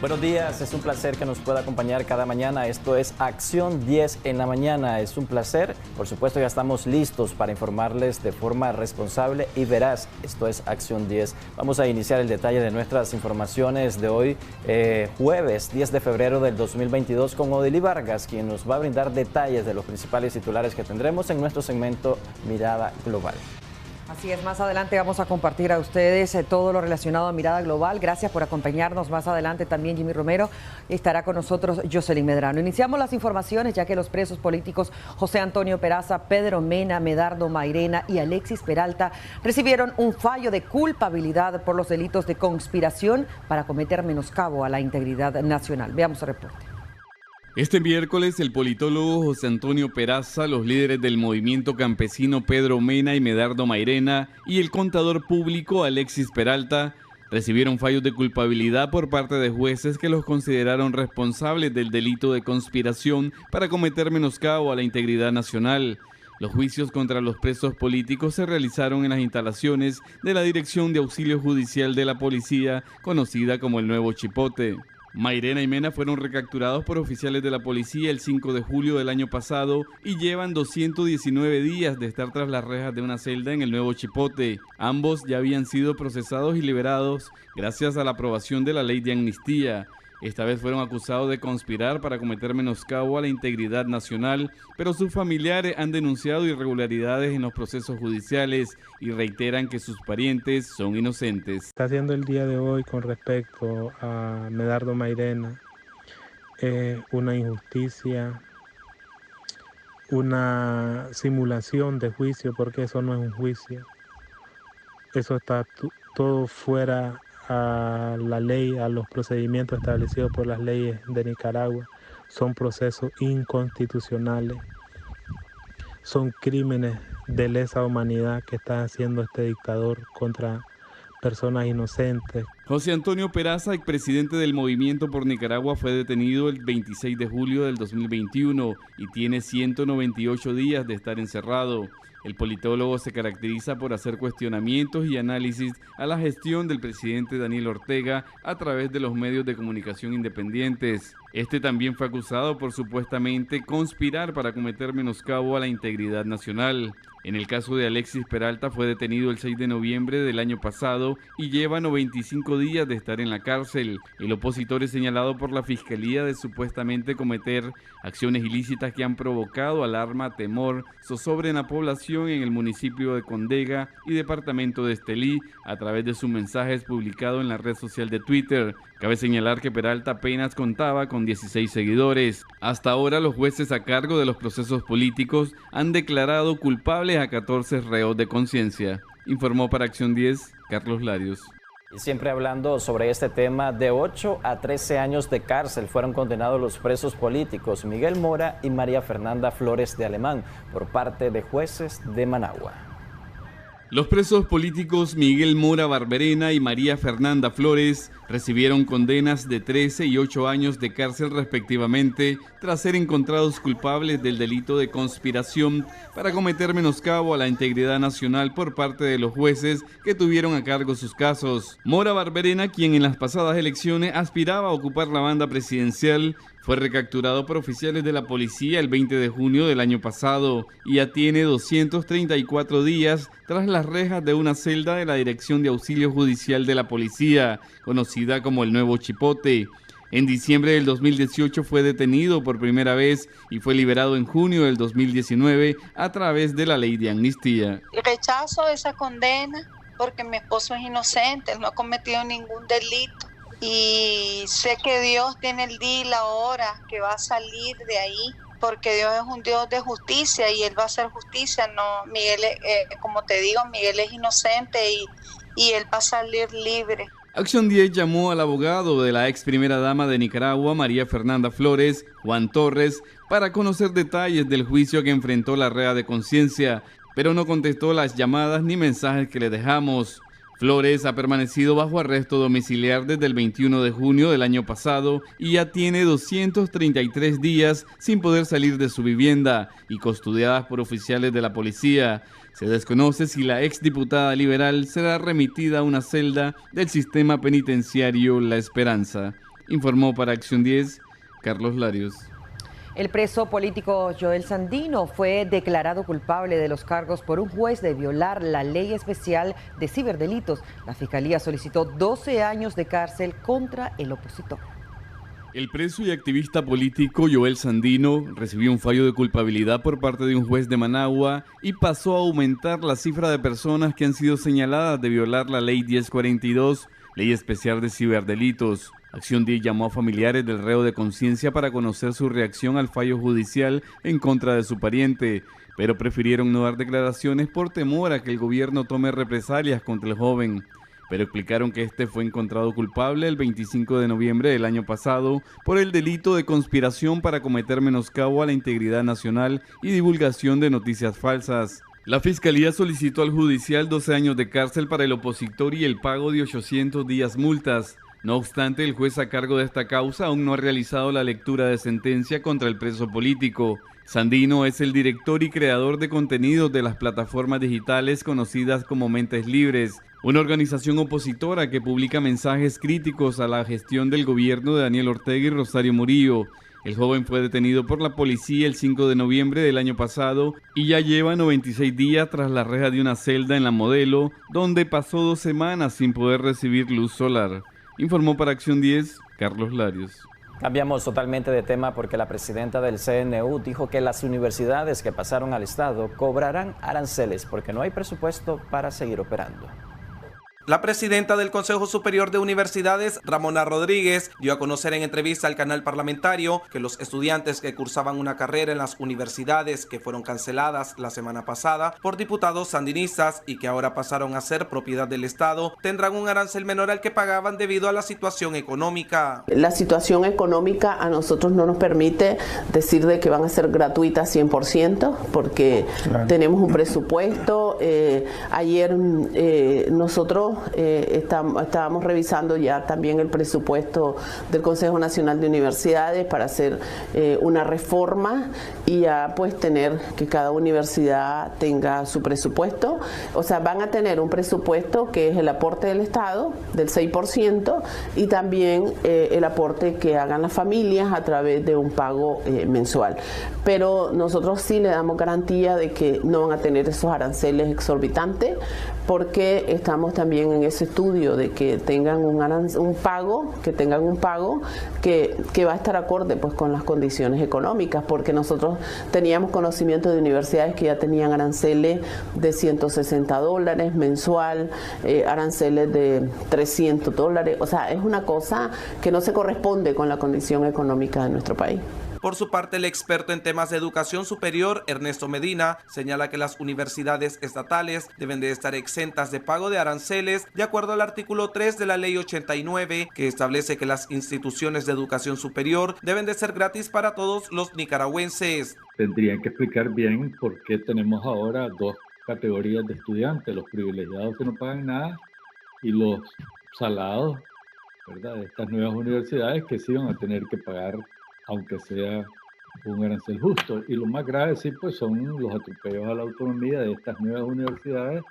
Buenos días, es un placer que nos pueda acompañar cada mañana. Esto es Acción 10 en la mañana. Es un placer. Por supuesto, ya estamos listos para informarles de forma responsable y veraz. Esto es Acción 10. Vamos a iniciar el detalle de nuestras informaciones de hoy, jueves 10 de febrero del 2022, con Odili Vargas, quien nos va a brindar detalles de los principales titulares que tendremos en nuestro segmento Mirada Global. Así es, más adelante vamos a compartir a ustedes todo lo relacionado a Mirada Global. Gracias por acompañarnos. Más adelante también Jimmy Romero estará con nosotros, Jocelyn Medrano. Iniciamos las informaciones ya que los presos políticos José Antonio Peraza, Pedro Mena, Medardo Mairena y Alexis Peralta recibieron un fallo de culpabilidad por los delitos de conspiración para cometer menoscabo a la integridad nacional. Veamos el reporte. Este miércoles, el politólogo José Antonio Peraza, los líderes del movimiento campesino Pedro Mena y Medardo Mairena y el contador público Alexis Peralta recibieron fallos de culpabilidad por parte de jueces que los consideraron responsables del delito de conspiración para cometer menoscabo a la integridad nacional. Los juicios contra los presos políticos se realizaron en las instalaciones de la Dirección de Auxilio Judicial de la Policía, conocida como el Nuevo Chipote. Mairena y Mena fueron recapturados por oficiales de la policía el 5 de julio del año pasado y llevan 219 días de estar tras las rejas de una celda en el Nuevo Chipote. Ambos ya habían sido procesados y liberados gracias a la aprobación de la ley de amnistía. Esta vez fueron acusados de conspirar para cometer menoscabo a la integridad nacional, pero sus familiares han denunciado irregularidades en los procesos judiciales y reiteran que sus parientes son inocentes. Está haciendo el día de hoy con respecto a Medardo Mairena una injusticia, una simulación de juicio, porque eso no es un juicio. Eso está todo fuera a la ley, a los procedimientos establecidos por las leyes de Nicaragua. Son procesos inconstitucionales, son crímenes de lesa humanidad que está haciendo este dictador contra personas inocentes. José Antonio Peraza, expresidente del Movimiento por Nicaragua, fue detenido el 26 de julio del 2021 y tiene 198 días de estar encerrado. El politólogo se caracteriza por hacer cuestionamientos y análisis a la gestión del presidente Daniel Ortega a través de los medios de comunicación independientes. Este también fue acusado por supuestamente conspirar para cometer menoscabo a la integridad nacional. En el caso de Alexis Peralta, fue detenido el 6 de noviembre del año pasado y lleva 95 días de estar en la cárcel. El opositor es señalado por la Fiscalía de supuestamente cometer acciones ilícitas que han provocado alarma, temor, zozobra en la población en el municipio de Condega y departamento de Estelí a través de sus mensajes publicados en la red social de Twitter. Cabe señalar que Peralta apenas contaba con 16 seguidores. Hasta ahora, los jueces a cargo de los procesos políticos han declarado culpables a 14 reos de conciencia. Informó para Acción 10, Carlos Larios. Y siempre hablando sobre este tema, de 8 a 13 años de cárcel fueron condenados los presos políticos Miguel Mora y María Fernanda Flores de Alemán por parte de jueces de Managua. Los presos políticos Miguel Mora Barberena y María Fernanda Flores recibieron condenas de 13 y 8 años de cárcel respectivamente tras ser encontrados culpables del delito de conspiración para cometer menoscabo a la integridad nacional por parte de los jueces que tuvieron a cargo sus casos. Mora Barberena, quien en las pasadas elecciones aspiraba a ocupar la banda presidencial, fue recapturado por oficiales de la policía el 20 de junio del año pasado y ya tiene 234 días tras las rejas de una celda de la Dirección de Auxilio Judicial de la Policía, conocida como el Nuevo Chipote. En diciembre del 2018 fue detenido por primera vez y fue liberado en junio del 2019 a través de la ley de amnistía. Rechazo esa condena porque mi esposo es inocente, él no ha cometido ningún delito. Y sé que Dios tiene el día y la hora que va a salir de ahí, porque Dios es un Dios de justicia y Él va a hacer justicia. No, Miguel, como te digo, Miguel es inocente y Él va a salir libre. Acción 10 llamó al abogado de la ex primera dama de Nicaragua, María Fernanda Flores, Juan Torres, para conocer detalles del juicio que enfrentó la rea de conciencia, pero no contestó las llamadas ni mensajes que le dejamos. Flores ha permanecido bajo arresto domiciliar desde el 21 de junio del año pasado y ya tiene 233 días sin poder salir de su vivienda y custodiadas por oficiales de la policía. Se desconoce si la exdiputada liberal será remitida a una celda del sistema penitenciario La Esperanza. Informó para Acción 10, Carlos Larios. El preso político Joel Sandino fue declarado culpable de los cargos por un juez de violar la ley especial de ciberdelitos. La fiscalía solicitó 12 años de cárcel contra el opositor. El preso y activista político Joel Sandino recibió un fallo de culpabilidad por parte de un juez de Managua y pasó a aumentar la cifra de personas que han sido señaladas de violar la ley 1042, ley especial de ciberdelitos. Acción 10 llamó a familiares del reo de conciencia para conocer su reacción al fallo judicial en contra de su pariente, pero prefirieron no dar declaraciones por temor a que el gobierno tome represalias contra el joven. Pero explicaron que este fue encontrado culpable el 25 de noviembre del año pasado por el delito de conspiración para cometer menoscabo a la integridad nacional y divulgación de noticias falsas. La Fiscalía solicitó al judicial 12 años de cárcel para el opositor y el pago de 800 días multas. No obstante, el juez a cargo de esta causa aún no ha realizado la lectura de sentencia contra el preso político. Sandino es el director y creador de contenidos de las plataformas digitales conocidas como Mentes Libres, una organización opositora que publica mensajes críticos a la gestión del gobierno de Daniel Ortega y Rosario Murillo. El joven fue detenido por la policía el 5 de noviembre del año pasado y ya lleva 96 días tras la reja de una celda en La Modelo, donde pasó 2 semanas sin poder recibir luz solar. Informó para Acción 10, Carlos Larios. Cambiamos totalmente de tema porque la presidenta del CNU dijo que las universidades que pasaron al Estado cobrarán aranceles porque no hay presupuesto para seguir operando. La presidenta del Consejo Superior de Universidades, Ramona Rodríguez, dio a conocer en entrevista al canal parlamentario que los estudiantes que cursaban una carrera en las universidades que fueron canceladas la semana pasada por diputados sandinistas y que ahora pasaron a ser propiedad del Estado, tendrán un arancel menor al que pagaban debido a la situación económica. La situación económica a nosotros no nos permite decir de que van a ser gratuitas 100% porque tenemos un presupuesto. Ayer nosotros estábamos revisando ya también el presupuesto del Consejo Nacional de Universidades para hacer una reforma y ya pues tener que cada universidad tenga su presupuesto. O sea, van a tener un presupuesto que es el aporte del Estado del 6% y también el aporte que hagan las familias a través de un pago mensual. Pero nosotros sí le damos garantía de que no van a tener esos aranceles exorbitantes porque estamos también en ese estudio de que tengan un pago que va a estar acorde pues con las condiciones económicas, porque nosotros teníamos conocimiento de universidades que ya tenían aranceles de $160 mensual, aranceles de $300, o sea, es una cosa que no se corresponde con la condición económica de nuestro país. Por su parte, el experto en temas de educación superior, Ernesto Medina, señala que las universidades estatales deben de estar exentas de pago de aranceles de acuerdo al artículo 3 de la Ley 89, que establece que las instituciones de educación superior deben de ser gratis para todos los nicaragüenses. Tendrían que explicar bien por qué tenemos ahora 2 categorías de estudiantes, los privilegiados que no pagan nada y los salados, ¿verdad?, de estas nuevas universidades que sí van a tener que pagar aunque sea un arancel justo. Y lo más grave sí pues son los atropellos a la autonomía de estas nuevas universidades,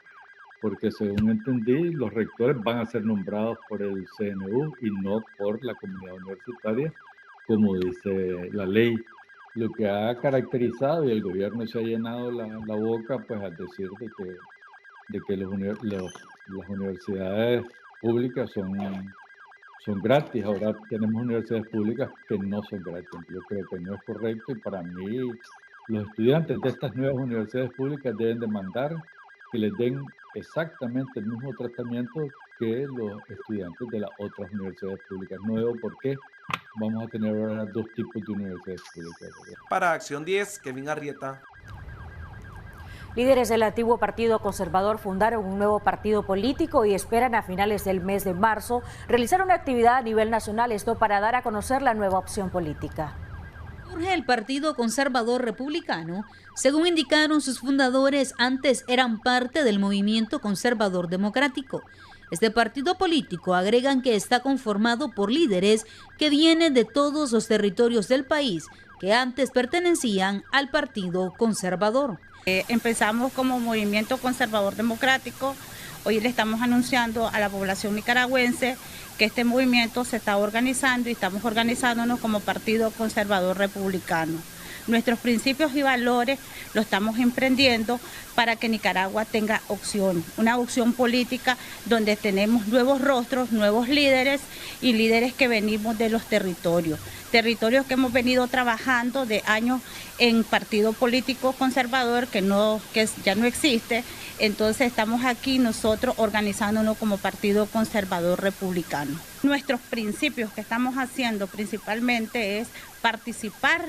porque según entendí los rectores van a ser nombrados por el CNU y no por la comunidad universitaria, como dice la ley. Lo que ha caracterizado, y el gobierno se ha llenado la boca pues al decir de que las universidades públicas son gratis. Ahora tenemos universidades públicas que no son gratis. Yo creo que no es correcto y para mí los estudiantes de estas nuevas universidades públicas deben demandar que les den exactamente el mismo tratamiento que los estudiantes de las otras universidades públicas. No veo por qué vamos a tener ahora 2 tipos de universidades públicas. Para Acción 10, Kevin Arrieta. Líderes del antiguo Partido Conservador fundaron un nuevo partido político y esperan a finales del mes de marzo realizar una actividad a nivel nacional, esto para dar a conocer la nueva opción política. Surge el Partido Conservador Republicano. Según indicaron sus fundadores, antes eran parte del Movimiento Conservador Democrático. Este partido político agregan que está conformado por líderes que vienen de todos los territorios del país que antes pertenecían al Partido Conservador. Empezamos como Movimiento Conservador Democrático Hoy le estamos anunciando a la población nicaragüense que este movimiento se está organizando y estamos organizándonos como Partido Conservador Republicano. Nuestros principios y valores lo estamos emprendiendo para que Nicaragua tenga opción, una opción política donde tenemos nuevos rostros, nuevos líderes y líderes que venimos de los territorios que hemos venido trabajando de años en partido político conservador que ya no existe. Entonces estamos aquí nosotros organizándonos como Partido Conservador Republicano. Nuestros principios que estamos haciendo principalmente es participar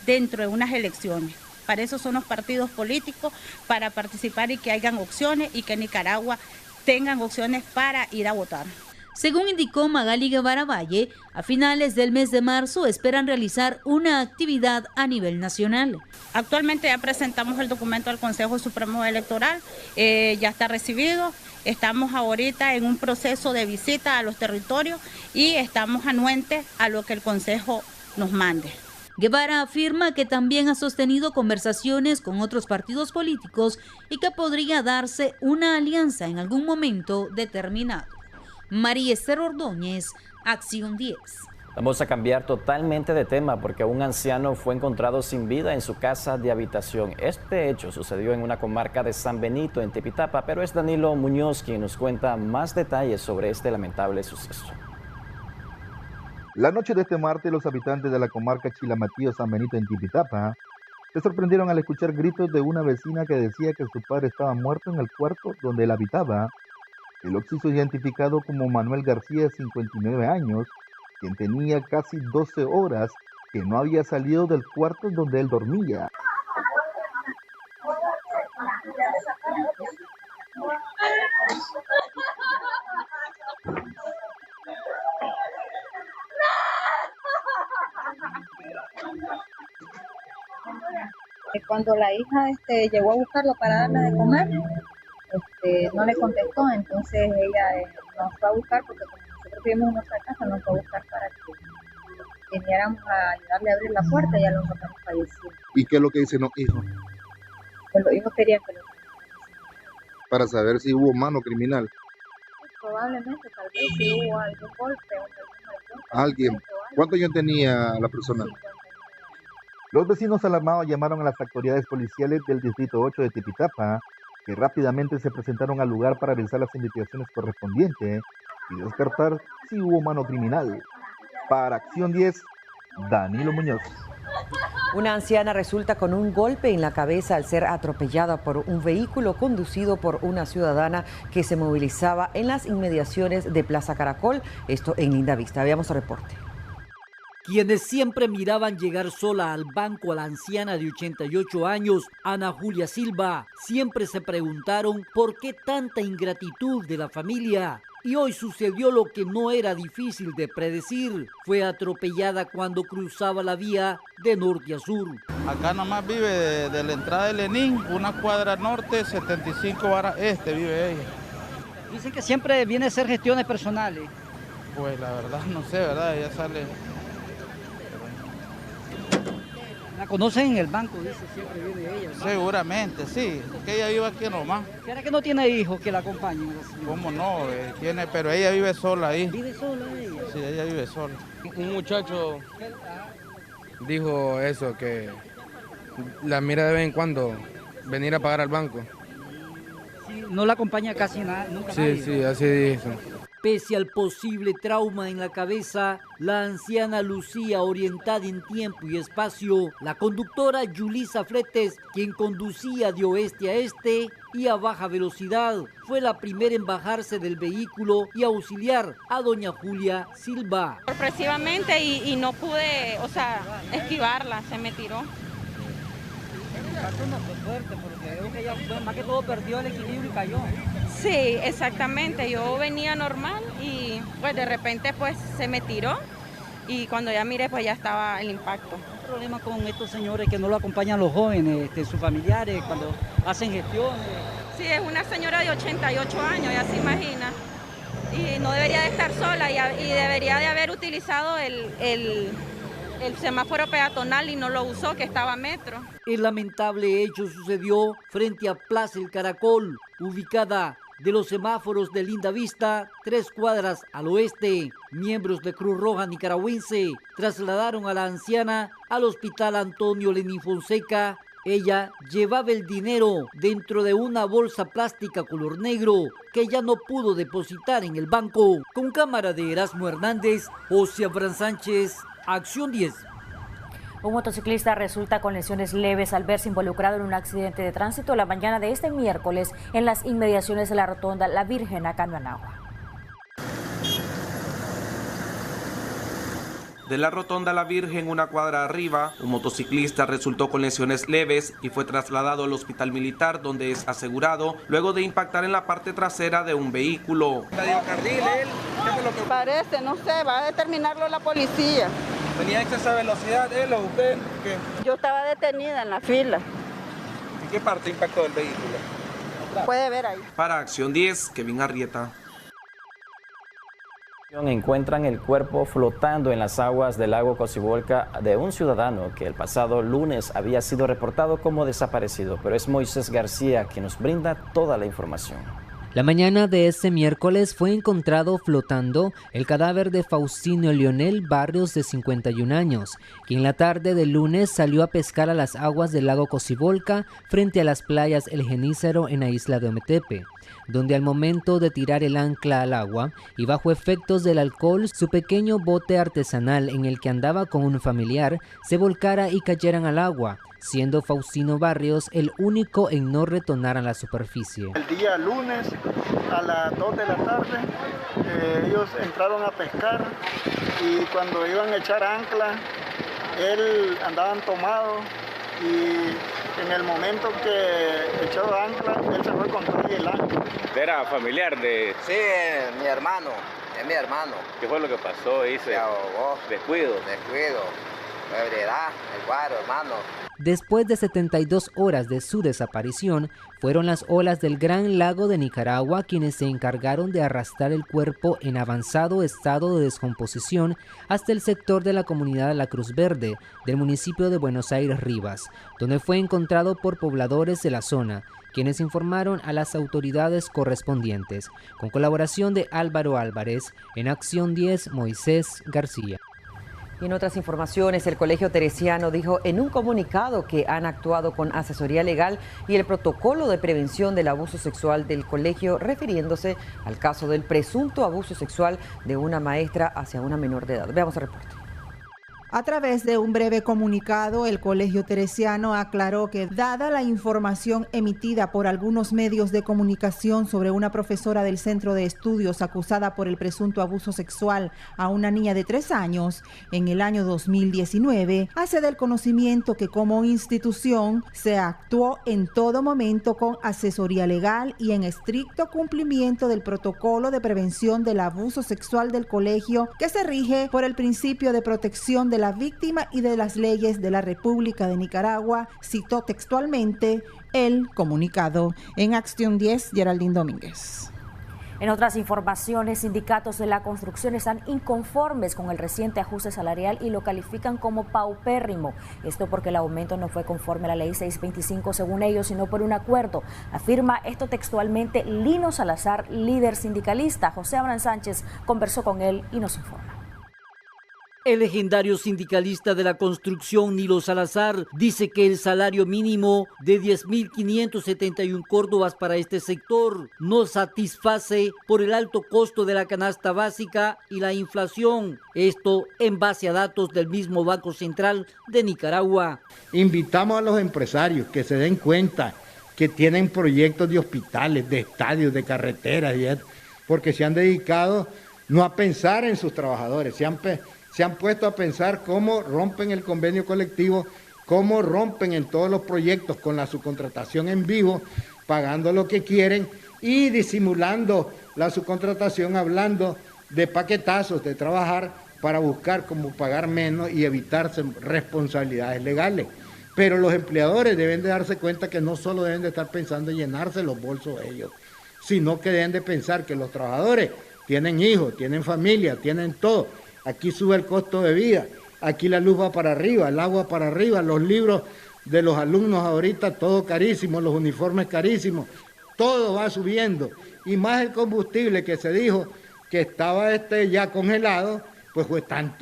dentro de unas elecciones. Para eso son los partidos políticos, para participar y que hayan opciones y que Nicaragua tengan opciones para ir a votar. Según indicó Magali Guevara Valle, a finales del mes de marzo esperan realizar una actividad a nivel nacional. Actualmente ya presentamos el documento al Consejo Supremo Electoral, ya está recibido. Estamos ahorita en un proceso de visita a los territorios y estamos anuentes a lo que el Consejo nos mande. Guevara afirma que también ha sostenido conversaciones con otros partidos políticos y que podría darse una alianza en algún momento determinado. María Esther Ordóñez, Acción 10. Vamos a cambiar totalmente de tema porque un anciano fue encontrado sin vida en su casa de habitación. Este hecho sucedió en una comarca de San Benito, en Tipitapa, pero es Danilo Muñoz quien nos cuenta más detalles sobre este lamentable suceso. La noche de este martes, los habitantes de la comarca Chilamatío, San Benito, en Tipitapa, se sorprendieron al escuchar gritos de una vecina que decía que su padre estaba muerto en el cuarto donde él habitaba. El occiso, identificado como Manuel García, de 59 años, quien tenía casi 12 horas que no había salido del cuarto donde él dormía. Cuando la hija llegó a buscarlo para darle de comer, no le contestó, entonces ella nos fue a buscar porque como nosotros vivimos en nuestra casa, nos fue a buscar para que viniéramos a ayudarle a abrir la puerta y ya los encontramos fallecidos. ¿Y qué es lo que dicen los hijos? Pues los hijos querían que lo para saber si hubo mano criminal. Probablemente, tal vez si hubo algún golpe o ¿Alguien? ¿Cuántos años tenía la persona? 50. Los vecinos alarmados llamaron a las autoridades policiales del Distrito 8 de Tipitapa, que rápidamente se presentaron al lugar para realizar las investigaciones correspondientes y descartar si hubo mano criminal. Para Acción 10, Danilo Muñoz. Una anciana resulta con un golpe en la cabeza al ser atropellada por un vehículo conducido por una ciudadana que se movilizaba en las inmediaciones de Plaza Caracol, esto en Lindavista. Veamos el reporte. Quienes siempre miraban llegar sola al banco a la anciana de 88 años, Ana Julia Silva, siempre se preguntaron por qué tanta ingratitud de la familia. Y hoy sucedió lo que no era difícil de predecir. Fue atropellada cuando cruzaba la vía de norte a sur. Acá nomás vive de la entrada de Lenín, una cuadra norte, 75 varas este vive ella. Dicen que siempre viene a hacer gestiones personales. Pues la verdad no sé, ¿verdad? Ella sale... La conocen en el banco, dice, siempre vive ella. Seguramente, sí, porque ella vive aquí nomás. ¿Será que no tiene hijos que la acompañen? ¿Cómo no? Tiene, pero ella vive sola ahí. ¿Vive sola ella? Sí, ella vive sola. Un muchacho dijo eso, que la mira de vez en cuando venir a pagar al banco. Sí, no la acompaña casi nada, nunca Sí, nadie. sí, así dijo. Pese al posible trauma en la cabeza, la anciana lucía orientada en tiempo y espacio. La conductora Yulisa Fretes, quien conducía de oeste a este y a baja velocidad, fue la primera en bajarse del vehículo y auxiliar a doña Julia Silva. Sorpresivamente y no pude, esquivarla, se me tiró. No fue fuerte porque creo que ella más que todo perdió el equilibrio y cayó. Sí, exactamente. Yo venía normal y pues de repente pues se me tiró y cuando ya miré pues ya estaba el impacto. ¿Qué problema con estos señores que no lo acompañan los jóvenes, sus familiares cuando hacen gestiones? Sí, es una señora de 88 años, ya se imagina. Y no debería de estar sola y debería de haber utilizado el semáforo peatonal y no lo usó, que estaba a metro. El lamentable hecho sucedió frente a Plaza El Caracol, ubicada de los semáforos de Linda Vista, 3 cuadras al oeste. Miembros de Cruz Roja nicaragüense trasladaron a la anciana al Hospital Antonio Lenín Fonseca. Ella llevaba el dinero dentro de una bolsa plástica color negro que ya no pudo depositar en el banco. Con cámara de Erasmo Hernández, José Abraham Sánchez, Acción 10. Un motociclista resulta con lesiones leves al verse involucrado en un accidente de tránsito la mañana de este miércoles en las inmediaciones de la rotonda La Virgen, acá en Managua. De la rotonda La Virgen, una cuadra arriba, un motociclista resultó con lesiones leves y fue trasladado al hospital militar, donde es asegurado luego de impactar en la parte trasera de un vehículo. Parece, no sé, va a determinarlo la policía. ¿Tenía exceso de velocidad él o usted? ¿Qué? Yo estaba detenida en la fila. ¿En qué parte impactó el vehículo? Puede ver ahí. Para Acción 10, Kevin Arrieta. Encuentran el cuerpo flotando en las aguas del lago Cocibolca de un ciudadano que el pasado lunes había sido reportado como desaparecido, pero es Moisés García quien nos brinda toda la información. La mañana de este miércoles fue encontrado flotando el cadáver de Faustino Leonel Barrios, de 51 años, quien la tarde del lunes salió a pescar a las aguas del lago Cocibolca frente a las playas El Genízaro en la isla de Ometepe, donde al momento de tirar el ancla al agua y bajo efectos del alcohol, su pequeño bote artesanal en el que andaba con un familiar se volcara y cayeran al agua, siendo Faustino Barrios el único en no retornar a la superficie. El día lunes a las 2 de la tarde ellos entraron a pescar y cuando iban a echar ancla, él andaban tomado y en el momento que echó ancla, él se fue con todo y el ancla. ¿Era familiar de...? Sí, mi hermano, es mi hermano. ¿Qué fue lo que pasó? Se ahogó. Descuido. Ebriedad, el cuadro, hermano. Después de 72 horas de su desaparición, fueron las olas del Gran Lago de Nicaragua quienes se encargaron de arrastrar el cuerpo en avanzado estado de descomposición hasta el sector de la comunidad La Cruz Verde del municipio de Buenos Aires Rivas, donde fue encontrado por pobladores de la zona, quienes informaron a las autoridades correspondientes. Con colaboración de Álvaro Álvarez, en Acción 10, Moisés García. Y en otras informaciones, el Colegio Teresiano dijo en un comunicado que han actuado con asesoría legal y el protocolo de prevención del abuso sexual del colegio, refiriéndose al caso del presunto abuso sexual de una maestra hacia una menor de edad. Veamos el reporte. A través de un breve comunicado, el Colegio Teresiano aclaró que, dada la información emitida por algunos medios de comunicación sobre una profesora del centro de estudios acusada por el presunto abuso sexual a una niña de 3 años en el año 2019, hace del conocimiento que como institución se actuó en todo momento con asesoría legal y en estricto cumplimiento del protocolo de prevención del abuso sexual del colegio, que se rige por el principio de protección de la víctima y de las leyes de la República de Nicaragua, citó textualmente el comunicado. En Acción 10, Geraldine Domínguez. En otras informaciones, sindicatos de la construcción están inconformes con el reciente ajuste salarial y lo califican como paupérrimo. Esto porque el aumento no fue conforme a la ley 625 según ellos, sino por un acuerdo. Afirma esto textualmente Lino Salazar, líder sindicalista. José Abraham Sánchez conversó con él y nos informa. El legendario sindicalista de la construcción, Nilo Salazar, dice que el salario mínimo de 10.571 córdobas para este sector no satisface por el alto costo de la canasta básica y la inflación. Esto en base a datos del mismo Banco Central de Nicaragua. Invitamos a los empresarios que se den cuenta que tienen proyectos de hospitales, de estadios, de carreteras, porque se han dedicado no a pensar en sus trabajadores, se han puesto a pensar cómo rompen el convenio colectivo, cómo rompen en todos los proyectos con la subcontratación en vivo, pagando lo que quieren y disimulando la subcontratación, hablando de paquetazos, de trabajar para buscar cómo pagar menos y evitarse responsabilidades legales. Pero los empleadores deben de darse cuenta que no solo deben de estar pensando en llenarse los bolsos ellos, sino que deben de pensar que los trabajadores tienen hijos, tienen familia, tienen todo. Aquí sube el costo de vida, aquí la luz va para arriba, el agua para arriba, los libros de los alumnos ahorita todo carísimo, los uniformes carísimos, todo va subiendo y más el combustible que se dijo que estaba ya congelado, pues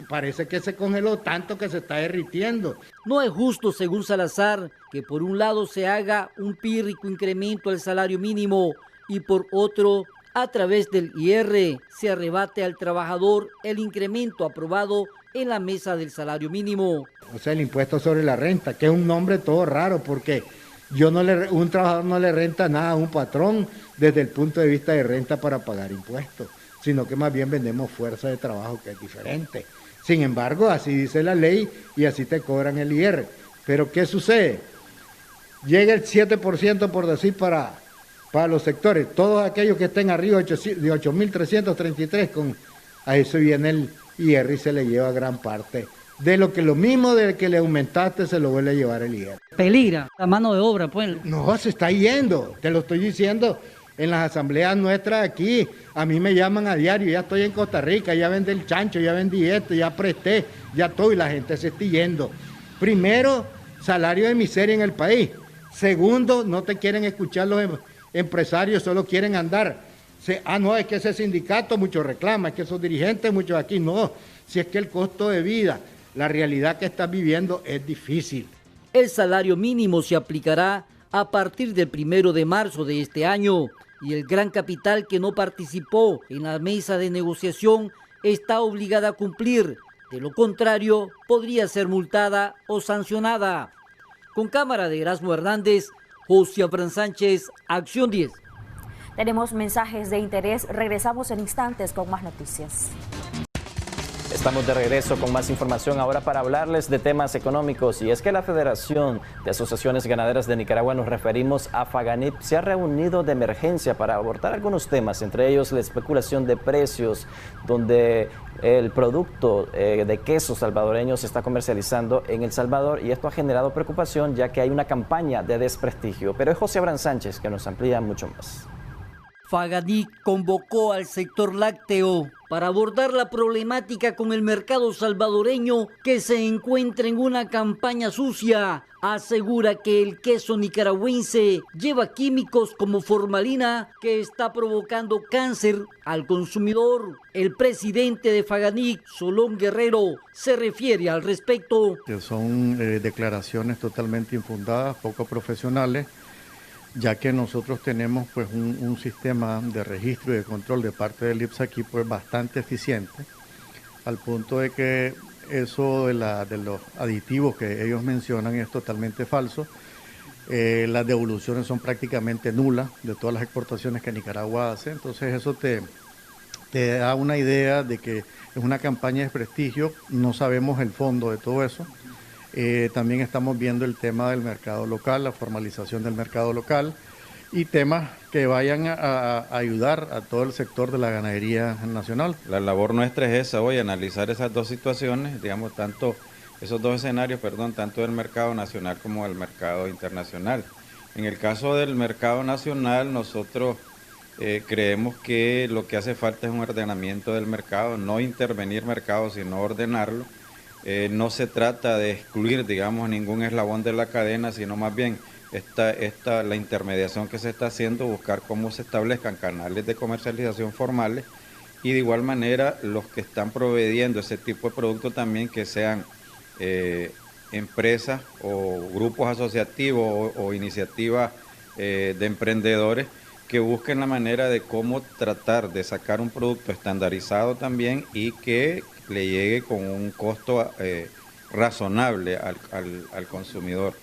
parece que se congeló tanto que se está derritiendo. No es justo, según Salazar, que por un lado se haga un pírrico incremento al salario mínimo y por otro, a través del IR, se arrebate al trabajador el incremento aprobado en la mesa del salario mínimo. O sea, el impuesto sobre la renta, que es un nombre todo raro, porque un trabajador no le renta nada a un patrón desde el punto de vista de renta para pagar impuestos, sino que más bien vendemos fuerza de trabajo, que es diferente. Sin embargo, así dice la ley y así te cobran el IR. Pero ¿qué sucede? Llega el 7%, por decir, para los sectores, todos aquellos que estén arriba de 8.333, a eso viene el IR y se le lleva gran parte. Lo mismo de que le aumentaste se lo vuelve a llevar el IR. Peligra la mano de obra, pues. No, se está yendo, te lo estoy diciendo. En las asambleas nuestras aquí, a mí me llaman a diario, ya estoy en Costa Rica, ya vendí el chancho, ya vendí esto, ya presté, ya todo, y la gente se está yendo. Primero, salario de miseria en el país. Segundo, no te quieren escuchar los empresarios, solo quieren andar. No, es que ese sindicato mucho reclama, es que esos dirigentes muchos aquí, no. Si es que el costo de vida, la realidad que estás viviendo es difícil. El salario mínimo se aplicará a partir del 1 de marzo de este año y el gran capital que no participó en la mesa de negociación está obligada a cumplir. De lo contrario, podría ser multada o sancionada. Con cámara de Erasmo Hernández, José Abraham Sánchez, Acción 10. Tenemos mensajes de interés. Regresamos en instantes con más noticias. Estamos de regreso con más información ahora para hablarles de temas económicos, y es que la Federación de Asociaciones Ganaderas de Nicaragua, nos referimos a FAGANIP, se ha reunido de emergencia para abordar algunos temas, entre ellos la especulación de precios, donde el producto de quesos salvadoreños se está comercializando en El Salvador, y esto ha generado preocupación ya que hay una campaña de desprestigio. Pero es José Abraham Sánchez que nos amplía mucho más. FAGANIP convocó al sector lácteo para abordar la problemática con el mercado salvadoreño que se encuentra en una campaña sucia. Asegura que el queso nicaragüense lleva químicos como formalina que está provocando cáncer al consumidor. El presidente de FAGANIP, Solón Guerrero, se refiere al respecto. Son declaraciones totalmente infundadas, poco profesionales, ya que nosotros tenemos pues un sistema de registro y de control de parte del IPSA aquí pues bastante eficiente, al punto de que eso de los aditivos que ellos mencionan es totalmente falso. Las devoluciones son prácticamente nulas de todas las exportaciones que Nicaragua hace, entonces eso te da una idea de que es una campaña de desprestigio. No sabemos el fondo de todo eso. También estamos viendo el tema del mercado local, la formalización del mercado local y temas que vayan a ayudar a todo el sector de la ganadería nacional. La labor nuestra es esa hoy, analizar esas dos situaciones, digamos, esos dos escenarios, tanto del mercado nacional como del mercado internacional. En el caso del mercado nacional, nosotros creemos que lo que hace falta es un ordenamiento del mercado, no intervenir mercado, sino ordenarlo. No se trata de excluir, digamos, ningún eslabón de la cadena, sino más bien la intermediación que se está haciendo, buscar cómo se establezcan canales de comercialización formales y de igual manera los que están proveyendo ese tipo de productos también que sean empresas o grupos asociativos o iniciativas de emprendedores que busquen la manera de cómo tratar de sacar un producto estandarizado también y que le llegue con un costo razonable al consumidor.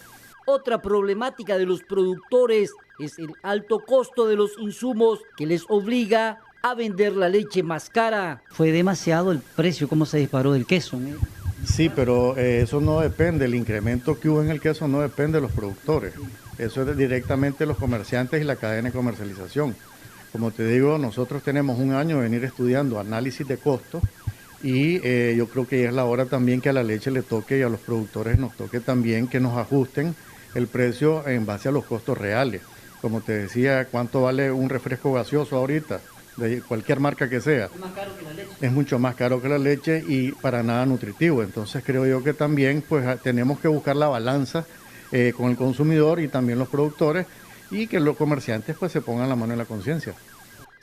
Otra problemática de los productores es el alto costo de los insumos que les obliga a vender la leche más cara. Fue demasiado el precio, cómo se disparó del queso, ¿no? Sí, pero eso no depende, el incremento que hubo en el queso no depende de los productores. Eso es directamente de los comerciantes y la cadena de comercialización. Como te digo, nosotros tenemos un año de venir estudiando análisis de costos. Y yo creo que ya es la hora también que a la leche le toque y a los productores nos toque también que nos ajusten el precio en base a los costos reales. Como te decía, ¿cuánto vale un refresco gaseoso ahorita? De cualquier marca que sea. ¿Es más caro que la leche? Es mucho más caro que la leche y para nada nutritivo. Entonces creo yo que también pues tenemos que buscar la balanza con el consumidor y también los productores y que los comerciantes pues se pongan la mano en la conciencia.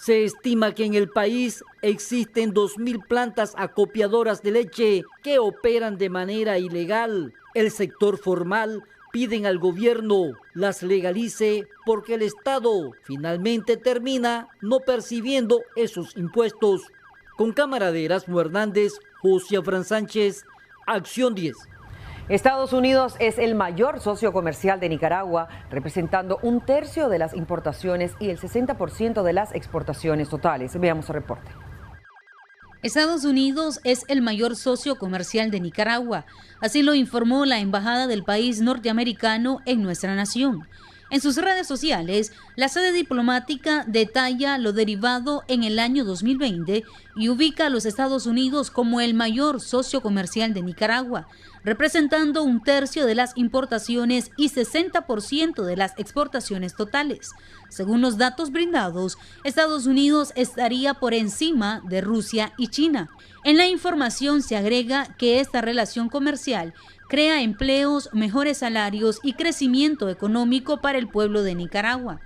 Se estima que en el país existen 2.000 plantas acopiadoras de leche que operan de manera ilegal. El sector formal piden al gobierno las legalice porque el Estado finalmente termina no percibiendo esos impuestos. Con cámara de Erasmo Hernández, José Fran Sánchez, Acción 10. Estados Unidos es el mayor socio comercial de Nicaragua, representando 1/3 de las importaciones y el 60% de las exportaciones totales. Veamos el reporte. Estados Unidos es el mayor socio comercial de Nicaragua, así lo informó la embajada del país norteamericano en nuestra nación. En sus redes sociales, la sede diplomática detalla lo derivado en el año 2020 y ubica a los Estados Unidos como el mayor socio comercial de Nicaragua, representando 1/3 de las importaciones y 60% de las exportaciones totales. Según los datos brindados, Estados Unidos estaría por encima de Rusia y China. En la información se agrega que esta relación comercial crea empleos, mejores salarios y crecimiento económico para el pueblo de Nicaragua.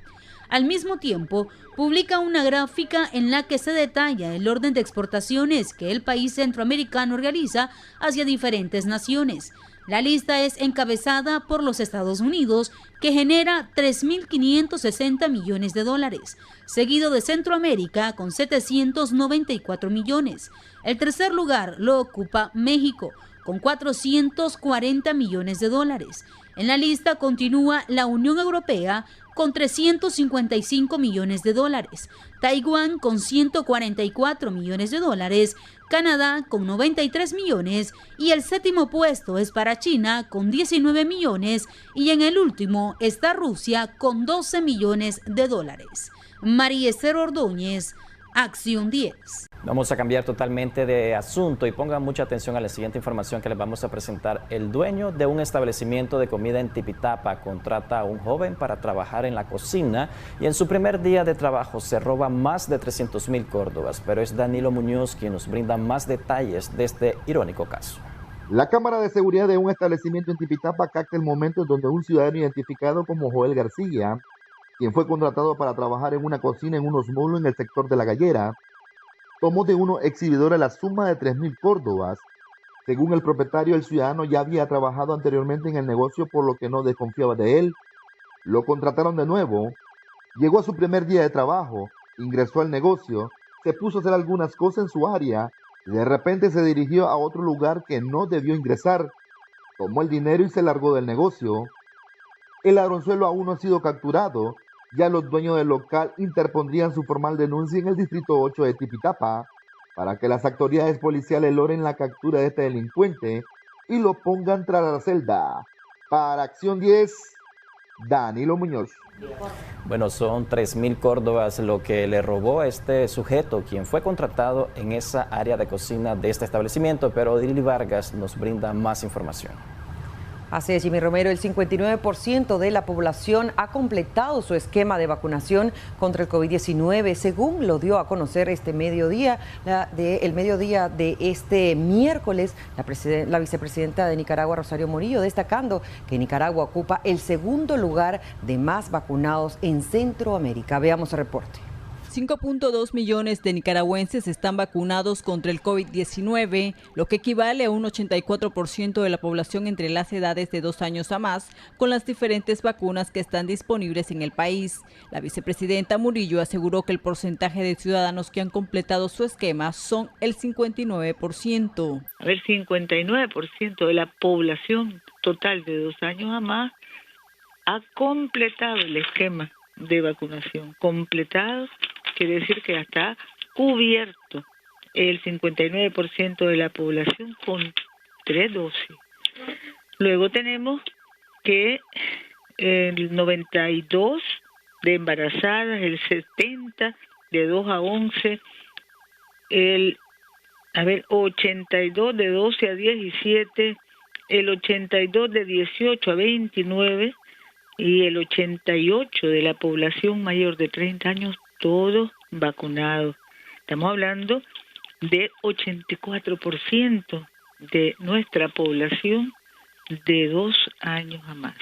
Al mismo tiempo, publica una gráfica en la que se detalla el orden de exportaciones que el país centroamericano realiza hacia diferentes naciones. La lista es encabezada por los Estados Unidos, que genera 3.560 millones de dólares, seguido de Centroamérica con 794 millones. El tercer lugar lo ocupa México, con 440 millones de dólares. En la lista continúa la Unión Europea con 355 millones de dólares, Taiwán con 144 millones de dólares, Canadá con 93 millones y el séptimo puesto es para China con 19 millones y en el último está Rusia con 12 millones de dólares. María Esther Ordóñez, Acción 10. Vamos a cambiar totalmente de asunto y pongan mucha atención a la siguiente información que les vamos a presentar. El dueño de un establecimiento de comida en Tipitapa contrata a un joven para trabajar en la cocina y en su primer día de trabajo se roba más de 300,000 córdobas. Pero es Danilo Muñoz quien nos brinda más detalles de este irónico caso. La cámara de seguridad de un establecimiento en Tipitapa capta el momento en donde un ciudadano identificado como Joel García, quien fue contratado para trabajar en una cocina en unos mulos en el sector de La Gallera, tomó de unos exhibidores la suma de 3,000 córdobas. Según el propietario, el ciudadano ya había trabajado anteriormente en el negocio, por lo que no desconfiaba de él. Lo contrataron de nuevo, llegó a su primer día de trabajo, ingresó al negocio, se puso a hacer algunas cosas en su área y de repente se dirigió a otro lugar que no debió ingresar. Tomó el dinero y se largó del negocio. El ladronzuelo aún no ha sido capturado. Ya los dueños del local interpondrían su formal denuncia en el distrito 8 de Tipitapa para que las autoridades policiales logren la captura de este delincuente y lo pongan tras la celda. Para Acción 10, Danilo Muñoz. Bueno, son 3,000 córdobas lo que le robó a este sujeto, quien fue contratado en esa área de cocina de este establecimiento, pero Odili Vargas nos brinda más información. Así es, Jimmy Romero, el 59% de la población ha completado su esquema de vacunación contra el COVID-19, según lo dio a conocer este mediodía, el mediodía de este miércoles, la vicepresidenta de Nicaragua, Rosario Murillo, destacando que Nicaragua ocupa el segundo lugar de más vacunados en Centroamérica. Veamos el reporte. 5.2 millones de nicaragüenses están vacunados contra el COVID-19, lo que equivale a un 84% de la población entre las edades de 2 años a más, con las diferentes vacunas que están disponibles en el país. La vicepresidenta Murillo aseguró que el porcentaje de ciudadanos que han completado su esquema son el 59%. El 59% de la población total de 2 años a más ha completado el esquema de vacunación. Completado quiere decir que está cubierto el 59% de la población con 3 dosis. Luego tenemos que el 92 de embarazadas, el 70 de 2 a 11, el 82 de 12 a 17, el 82 de 18 a 29 y el 88 de la población mayor de 30 años, todos vacunados. Estamos hablando de 84% de nuestra población de 2 años a más.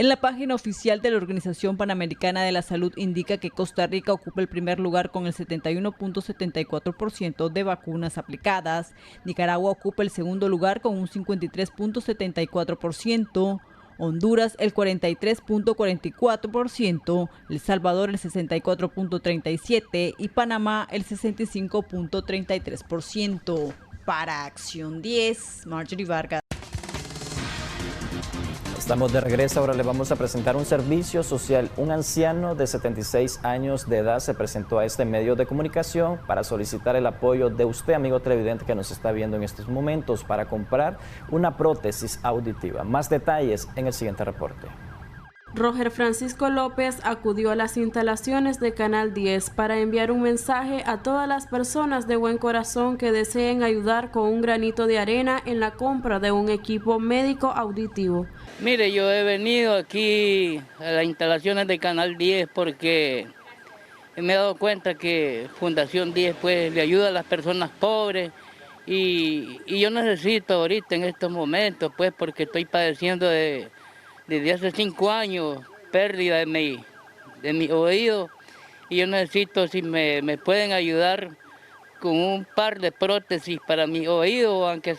En la página oficial de la Organización Panamericana de la Salud indica que Costa Rica ocupa el primer lugar con el 71.74% de vacunas aplicadas. Nicaragua ocupa el segundo lugar con un 53.74%. Honduras el 43.44%, El Salvador el 64.37% y Panamá el 65.33%. Para Acción 10, Marjorie Vargas. Estamos de regreso, ahora le vamos a presentar un servicio social. Un anciano de 76 años de edad se presentó a este medio de comunicación para solicitar el apoyo de usted, amigo televidente que nos está viendo en estos momentos, para comprar una prótesis auditiva. Más detalles en el siguiente reporte. Roger Francisco López acudió a las instalaciones de Canal 10 para enviar un mensaje a todas las personas de buen corazón que deseen ayudar con un granito de arena en la compra de un equipo médico auditivo. Mire, yo he venido aquí a las instalaciones de Canal 10 porque me he dado cuenta que Fundación 10 pues le ayuda a las personas pobres y yo necesito ahorita en estos momentos pues porque estoy padeciendo desde hace 5 años pérdida de mi oído y yo necesito si me pueden ayudar con un par de prótesis para mi oído, aunque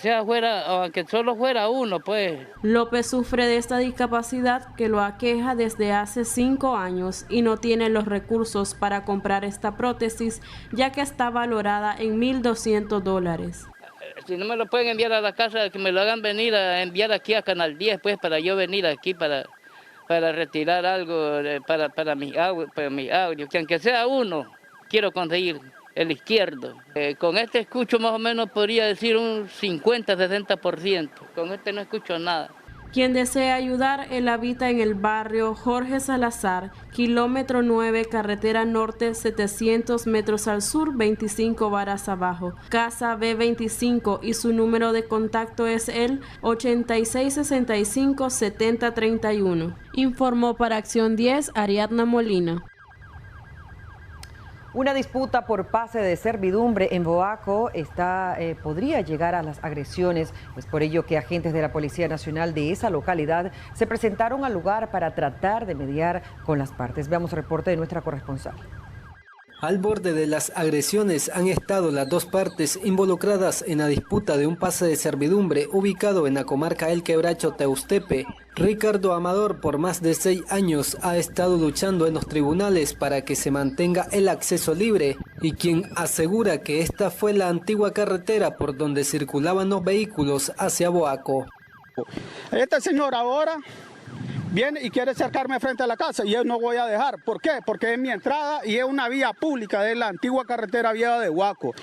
solo fuera uno, pues. López sufre de esta discapacidad que lo aqueja desde hace 5 años y no tiene los recursos para comprar esta prótesis, ya que está valorada en $1,200. Si no me lo pueden enviar a la casa, que me lo hagan venir a enviar aquí a Canal 10, pues, para yo venir aquí para retirar algo para mi audio, que aunque sea uno, quiero conseguir el izquierdo. Con este escucho más o menos podría decir un 50-60%, con este no escucho nada. Quien desea ayudar, él habita en el barrio Jorge Salazar, kilómetro 9, carretera norte, 700 metros al sur, 25 varas abajo, casa B25, y su número de contacto es el 8665-7031. Informó para Acción 10, Ariadna Molina. Una disputa por pase de servidumbre en Boaco podría llegar a las agresiones. Es por ello que agentes de la Policía Nacional de esa localidad se presentaron al lugar para tratar de mediar con las partes. Veamos el reporte de nuestra corresponsal. Al borde de las agresiones han estado las dos partes involucradas en la disputa de un pase de servidumbre ubicado en la comarca El Quebracho Teustepe. Ricardo Amador, por más de 6 años, ha estado luchando en los tribunales para que se mantenga el acceso libre y quien asegura que esta fue la antigua carretera por donde circulaban los vehículos hacia Boaco. Este señor ahora viene y quiere acercarme frente a la casa y yo no voy a dejar. ¿Por qué? Porque es mi entrada y es una vía pública de la antigua carretera vieja de Boaco.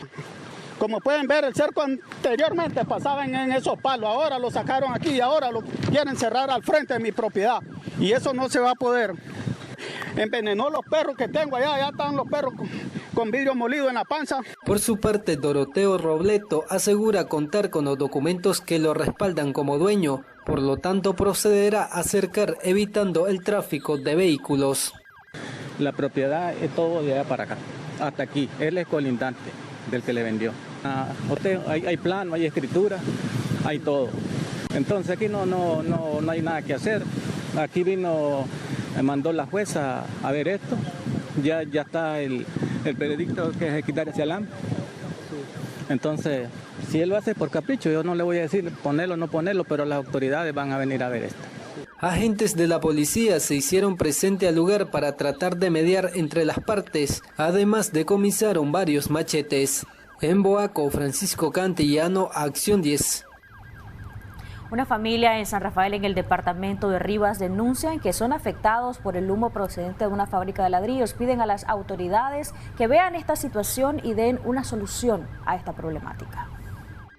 Como pueden ver, el cerco anteriormente pasaba en esos palos, ahora lo sacaron aquí y ahora lo quieren cerrar al frente de mi propiedad. Y eso no se va a poder. Envenenó los perros que tengo allá, ya están los perros con vidrio molido en la panza. Por su parte, Doroteo Robleto asegura contar con los documentos que lo respaldan como dueño, por lo tanto procederá a acercar evitando el tráfico de vehículos. La propiedad es todo de allá para acá, hasta aquí, él es colindante del que le vendió. Hay plano, hay escritura, hay todo. Entonces aquí no hay nada que hacer. Aquí mandó la jueza a ver esto, ya está el veredicto que es quitar ese alambre. Entonces, si él lo hace por capricho, yo no le voy a decir ponerlo o no ponerlo, pero las autoridades van a venir a ver esto. Agentes de la policía se hicieron presente al lugar para tratar de mediar entre las partes, además decomisaron varios machetes. En Boaco, Francisco Cantillano, Acción 10. Una familia en San Rafael, en el departamento de Rivas, denuncian que son afectados por el humo procedente de una fábrica de ladrillos. Piden a las autoridades que vean esta situación y den una solución a esta problemática.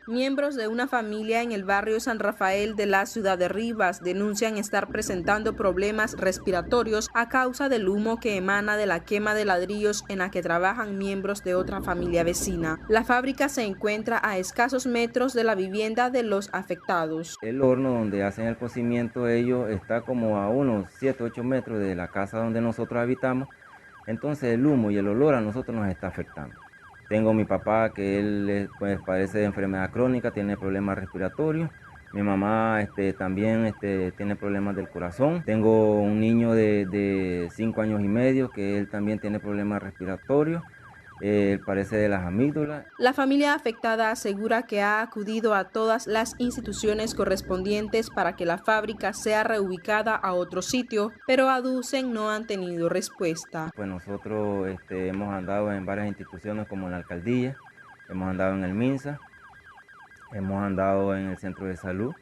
Miembros de una familia en el barrio San Rafael de la ciudad de Rivas denuncian estar presentando problemas respiratorios a causa del humo que emana de la quema de ladrillos en la que trabajan miembros de otra familia vecina. La fábrica se encuentra a escasos metros de la vivienda de los afectados. El horno donde hacen el cocimiento ellos está como a unos 7-8 metros de la casa donde nosotros habitamos, entonces el humo y el olor a nosotros nos está afectando. Tengo a mi papá que él pues, padece de enfermedad crónica, tiene problemas respiratorios Mi mamá también tiene problemas del corazón. Tengo un niño de 5 años y medio que él también tiene problemas respiratorios. Parece de las amígdalas. La familia afectada asegura que ha acudido a todas las instituciones correspondientes para que la fábrica sea reubicada a otro sitio, pero aducen no han tenido respuesta. Pues nosotros hemos andado en varias instituciones como en la alcaldía, hemos andado en el MINSA, hemos andado en el centro de salud,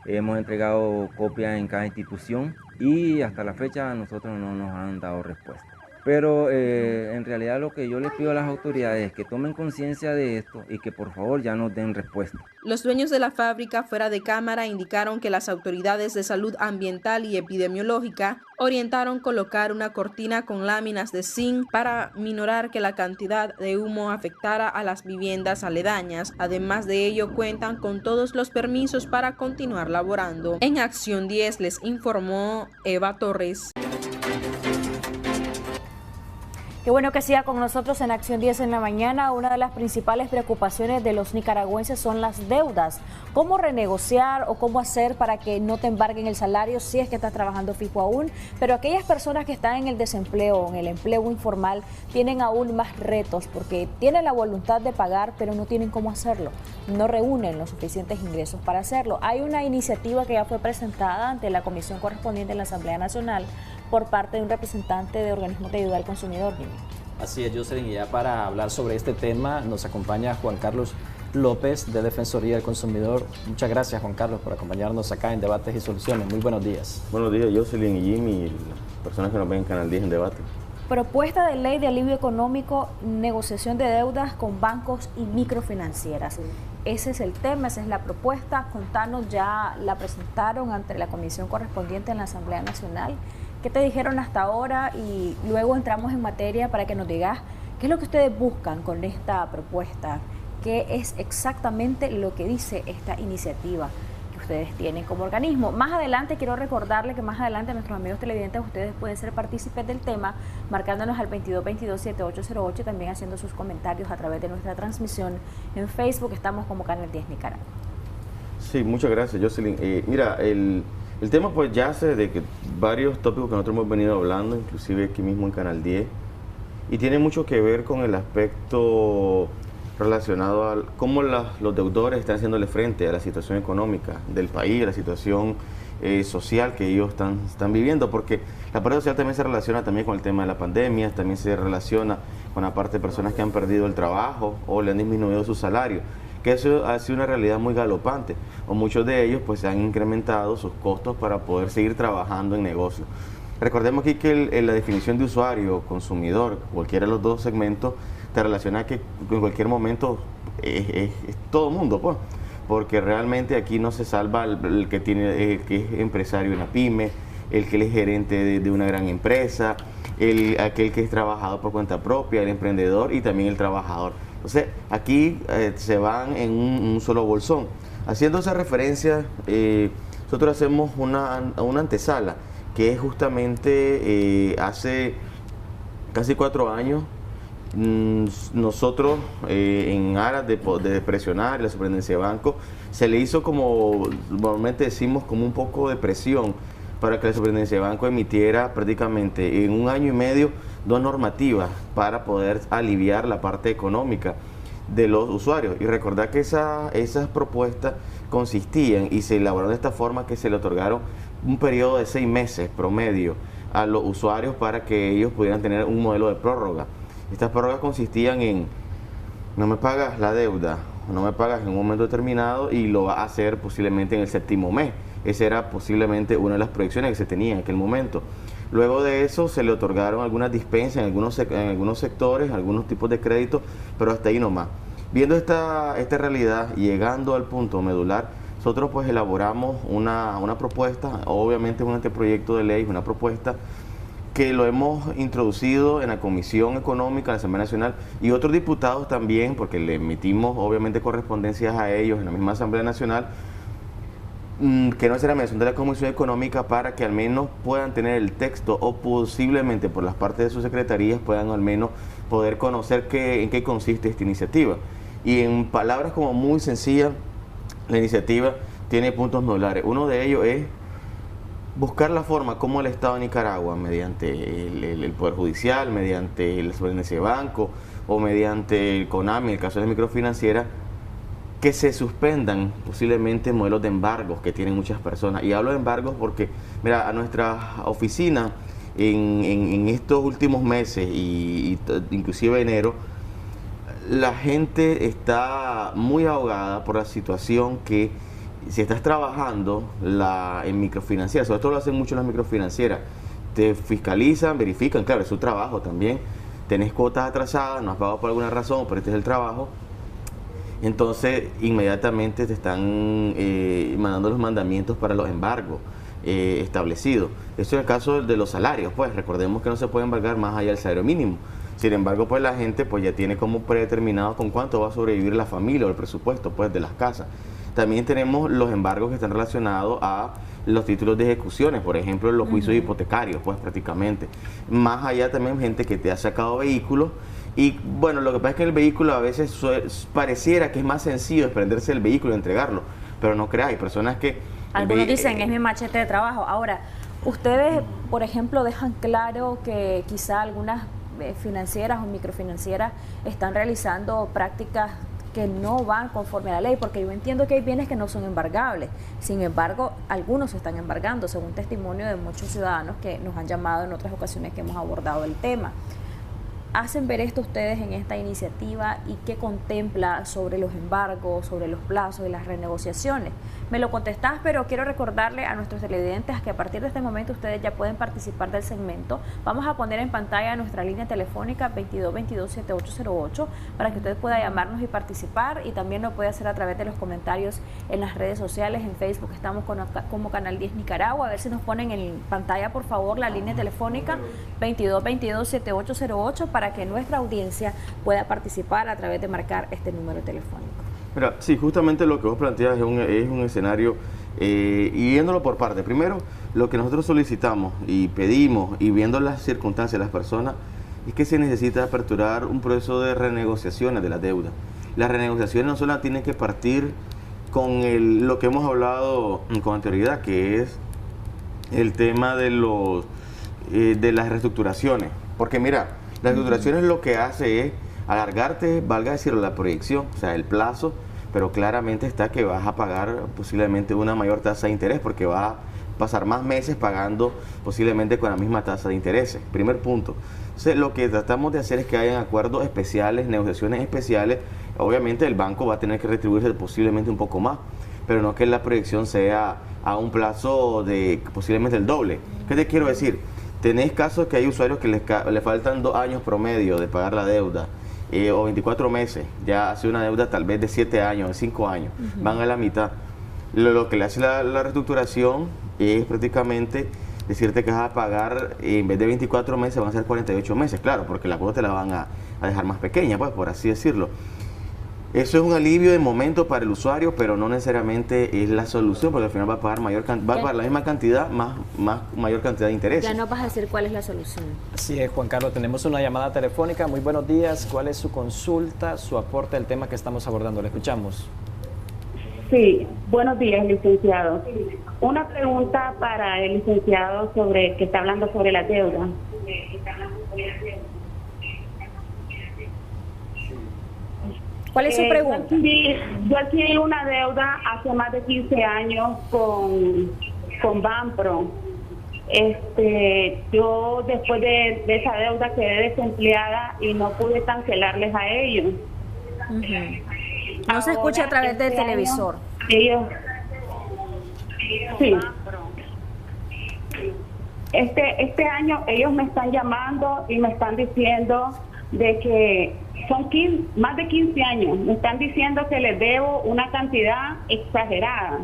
hemos entregado copias en cada institución y hasta la fecha a nosotros no nos han dado respuesta. Pero en realidad lo que yo les pido a las autoridades es que tomen conciencia de esto y que por favor ya nos den respuesta. Los dueños de la fábrica fuera de cámara indicaron que las autoridades de salud ambiental y epidemiológica orientaron colocar una cortina con láminas de zinc para minorar que la cantidad de humo afectara a las viviendas aledañas. Además de ello, cuentan con todos los permisos para continuar laborando. En Acción 10 les informó Eva Torres. Qué bueno que siga con nosotros en Acción 10 en la mañana. Una de las principales preocupaciones de los nicaragüenses son las deudas. ¿Cómo renegociar o cómo hacer para que no te embarguen el salario si es que estás trabajando fijo aún? Pero aquellas personas que están en el desempleo o en el empleo informal tienen aún más retos porque tienen la voluntad de pagar pero no tienen cómo hacerlo. No reúnen los suficientes ingresos para hacerlo. Hay una iniciativa que ya fue presentada ante la comisión correspondiente en la Asamblea Nacional por parte de un representante de organismos de ayuda al consumidor. Así es, Jocelyn, y ya para hablar sobre este tema nos acompaña Juan Carlos López de Defensoría del Consumidor. Muchas gracias, Juan Carlos, por acompañarnos acá en Debates y Soluciones. Muy buenos días. Buenos días, Jocelyn y Jimmy y las personas que nos ven en Canal 10 en Debate. Propuesta de ley de alivio económico, negociación de deudas con bancos y microfinancieras. Ese es el tema, esa es la propuesta. Contanos, ya la presentaron ante la comisión correspondiente en la Asamblea Nacional. ¿Qué te dijeron hasta ahora? Y luego entramos en materia para que nos digas qué es lo que ustedes buscan con esta propuesta, qué es exactamente lo que dice esta iniciativa que ustedes tienen como organismo. Más adelante, quiero recordarle que más adelante nuestros amigos televidentes, ustedes pueden ser partícipes del tema, marcándonos al 2222-7808, también haciendo sus comentarios a través de nuestra transmisión en Facebook. Estamos como Canal 10 Nicaragua. Sí, muchas gracias, Jocelyn. Mira, el tema pues yace de que varios tópicos que nosotros hemos venido hablando, inclusive aquí mismo en Canal 10, y tiene mucho que ver con el aspecto relacionado a cómo los deudores están haciéndole frente a la situación económica del país, a la situación social que ellos están viviendo, porque la parte social también se relaciona también con el tema de la pandemia, también se relaciona con la parte de personas que han perdido el trabajo o le han disminuido su salario, que eso ha sido una realidad muy galopante, o muchos de ellos pues se han incrementado sus costos para poder seguir trabajando en negocios. Recordemos aquí que la definición de usuario, consumidor, cualquiera de los dos segmentos, te relaciona que en cualquier momento es todo mundo, pues, porque realmente aquí no se salva el que es empresario de una pyme, el que es gerente de una gran empresa, aquel que es trabajador por cuenta propia, el emprendedor y también el trabajador. Entonces, aquí se van en un solo bolsón. Haciendo esa referencia, nosotros hacemos una antesala, que es justamente hace casi 4 años, nosotros en aras de presionar la Superintendencia de Banco, se le hizo, como normalmente decimos, como un poco de presión para que la Superintendencia de Banco emitiera prácticamente en 1 año y medio 2 normativas para poder aliviar la parte económica de los usuarios. Y recordar que esas propuestas consistían y se elaboraron de esta forma que se le otorgaron un periodo de 6 meses promedio a los usuarios para que ellos pudieran tener un modelo de prórroga. Estas prórrogas consistían en: no me pagas la deuda, no me pagas en un momento determinado y lo vas a hacer posiblemente en el 7º mes. Esa era posiblemente una de las proyecciones que se tenía en aquel momento. Luego de eso se le otorgaron algunas dispensas en algunos sectores, algunos tipos de créditos, pero hasta ahí nomás. Viendo esta realidad, llegando al punto medular, nosotros pues elaboramos una propuesta, obviamente un anteproyecto de ley, una propuesta que lo hemos introducido en la Comisión Económica de la Asamblea Nacional y otros diputados también, porque le emitimos obviamente correspondencias a ellos en la misma Asamblea Nacional, que no será mención de la Comisión Económica, para que al menos puedan tener el texto o posiblemente por las partes de sus secretarías puedan al menos poder conocer en qué consiste esta iniciativa. Y en palabras como muy sencillas, la iniciativa tiene puntos nodulares. Uno de ellos es buscar la forma como el Estado de Nicaragua, mediante el Poder Judicial, mediante la Superintendencia de Banco o mediante el CONAMI, en el caso de la microfinanciera, que se suspendan posiblemente modelos de embargos que tienen muchas personas. Y hablo de embargos porque, mira, a nuestra oficina en estos últimos meses y inclusive enero, la gente está muy ahogada por la situación que si estás trabajando en microfinanciera, sobre todo lo hacen mucho las microfinancieras, te fiscalizan, verifican, claro, es su trabajo también, tenés cuotas atrasadas, no has pagado por alguna razón, pero este es el trabajo. Entonces inmediatamente te están mandando los mandamientos para los embargos establecidos. Esto es el caso de los salarios, pues recordemos que no se puede embargar más allá del salario mínimo. Sin embargo, pues la gente pues ya tiene como predeterminado con cuánto va a sobrevivir la familia o el presupuesto pues de las casas. También tenemos los embargos que están relacionados a los títulos de ejecuciones, por ejemplo, los juicios hipotecarios, pues prácticamente. Más allá también gente que te ha sacado vehículos. Y bueno, lo que pasa es que el vehículo a veces pareciera que es más sencillo desprenderse del vehículo y entregarlo, pero no creas, hay personas que... Algunos dicen, es mi machete de trabajo. Ahora, ustedes, por ejemplo, dejan claro que quizá algunas financieras o microfinancieras están realizando prácticas que no van conforme a la ley, porque yo entiendo que hay bienes que no son embargables. Sin embargo, algunos se están embargando, según testimonio de muchos ciudadanos que nos han llamado en otras ocasiones que hemos abordado el tema. ¿Hacen ver esto ustedes en esta iniciativa y qué contempla sobre los embargos, sobre los plazos y las renegociaciones? Me lo contestás, pero quiero recordarle a nuestros televidentes que a partir de este momento ustedes ya pueden participar del segmento. Vamos a poner en pantalla nuestra línea telefónica 2222-7808 para que usted pueda llamarnos y participar, y también lo puede hacer a través de los comentarios en las redes sociales. En Facebook estamos como Canal 10 Nicaragua. A ver si nos ponen en pantalla, por favor, la línea telefónica 2222-7808 para que nuestra audiencia pueda participar a través de marcar este número telefónico. Mira, sí, justamente lo que vos planteas es un escenario, y viéndolo por parte. Primero, lo que nosotros solicitamos y pedimos, y viendo las circunstancias de las personas, es que se necesita aperturar un proceso de renegociaciones de la deuda. Las renegociaciones no solo tienen que partir con lo que hemos hablado con anterioridad, que es el tema de las reestructuraciones. Porque mira, las reestructuraciones lo que hace es alargarte, valga decirlo, la proyección, o sea, el plazo, pero claramente está que vas a pagar posiblemente una mayor tasa de interés, porque vas a pasar más meses pagando posiblemente con la misma tasa de intereses. Primer punto. Entonces, lo que tratamos de hacer es que hayan acuerdos especiales, negociaciones especiales. Obviamente el banco va a tener que retribuirse posiblemente un poco más, pero no que la proyección sea a un plazo de posiblemente el doble. ¿Qué te quiero decir? Tenés casos que hay usuarios que le faltan 2 años promedio de pagar la deuda, o 24 meses, ya hace una deuda tal vez de 7 años, de 5 años, van a la mitad. Lo que le hace la reestructuración es prácticamente decirte que vas a pagar, en vez de 24 meses van a ser 48 meses, claro, porque la cuota te la van a dejar más pequeña, pues por así decirlo. Eso es un alivio de momento para el usuario, pero no necesariamente es la solución, porque al final va a pagar la misma cantidad, mayor cantidad de intereses. Ya no vas a decir cuál es la solución. Así es, Juan Carlos, tenemos una llamada telefónica. Muy buenos días. ¿Cuál es su consulta, su aporte al tema que estamos abordando? Le escuchamos. Sí, buenos días, licenciado. Una pregunta para el licenciado que está hablando sobre la deuda. ¿Cuál es su pregunta? Yo adquirí una deuda hace más de 15 años con Banpro. Yo después de esa deuda quedé desempleada y no pude cancelarles a ellos. No se escucha a través del televisor. Sí. Este año ellos me están llamando y me están diciendo de que son más de 15 años. Me están diciendo que les debo una cantidad exagerada.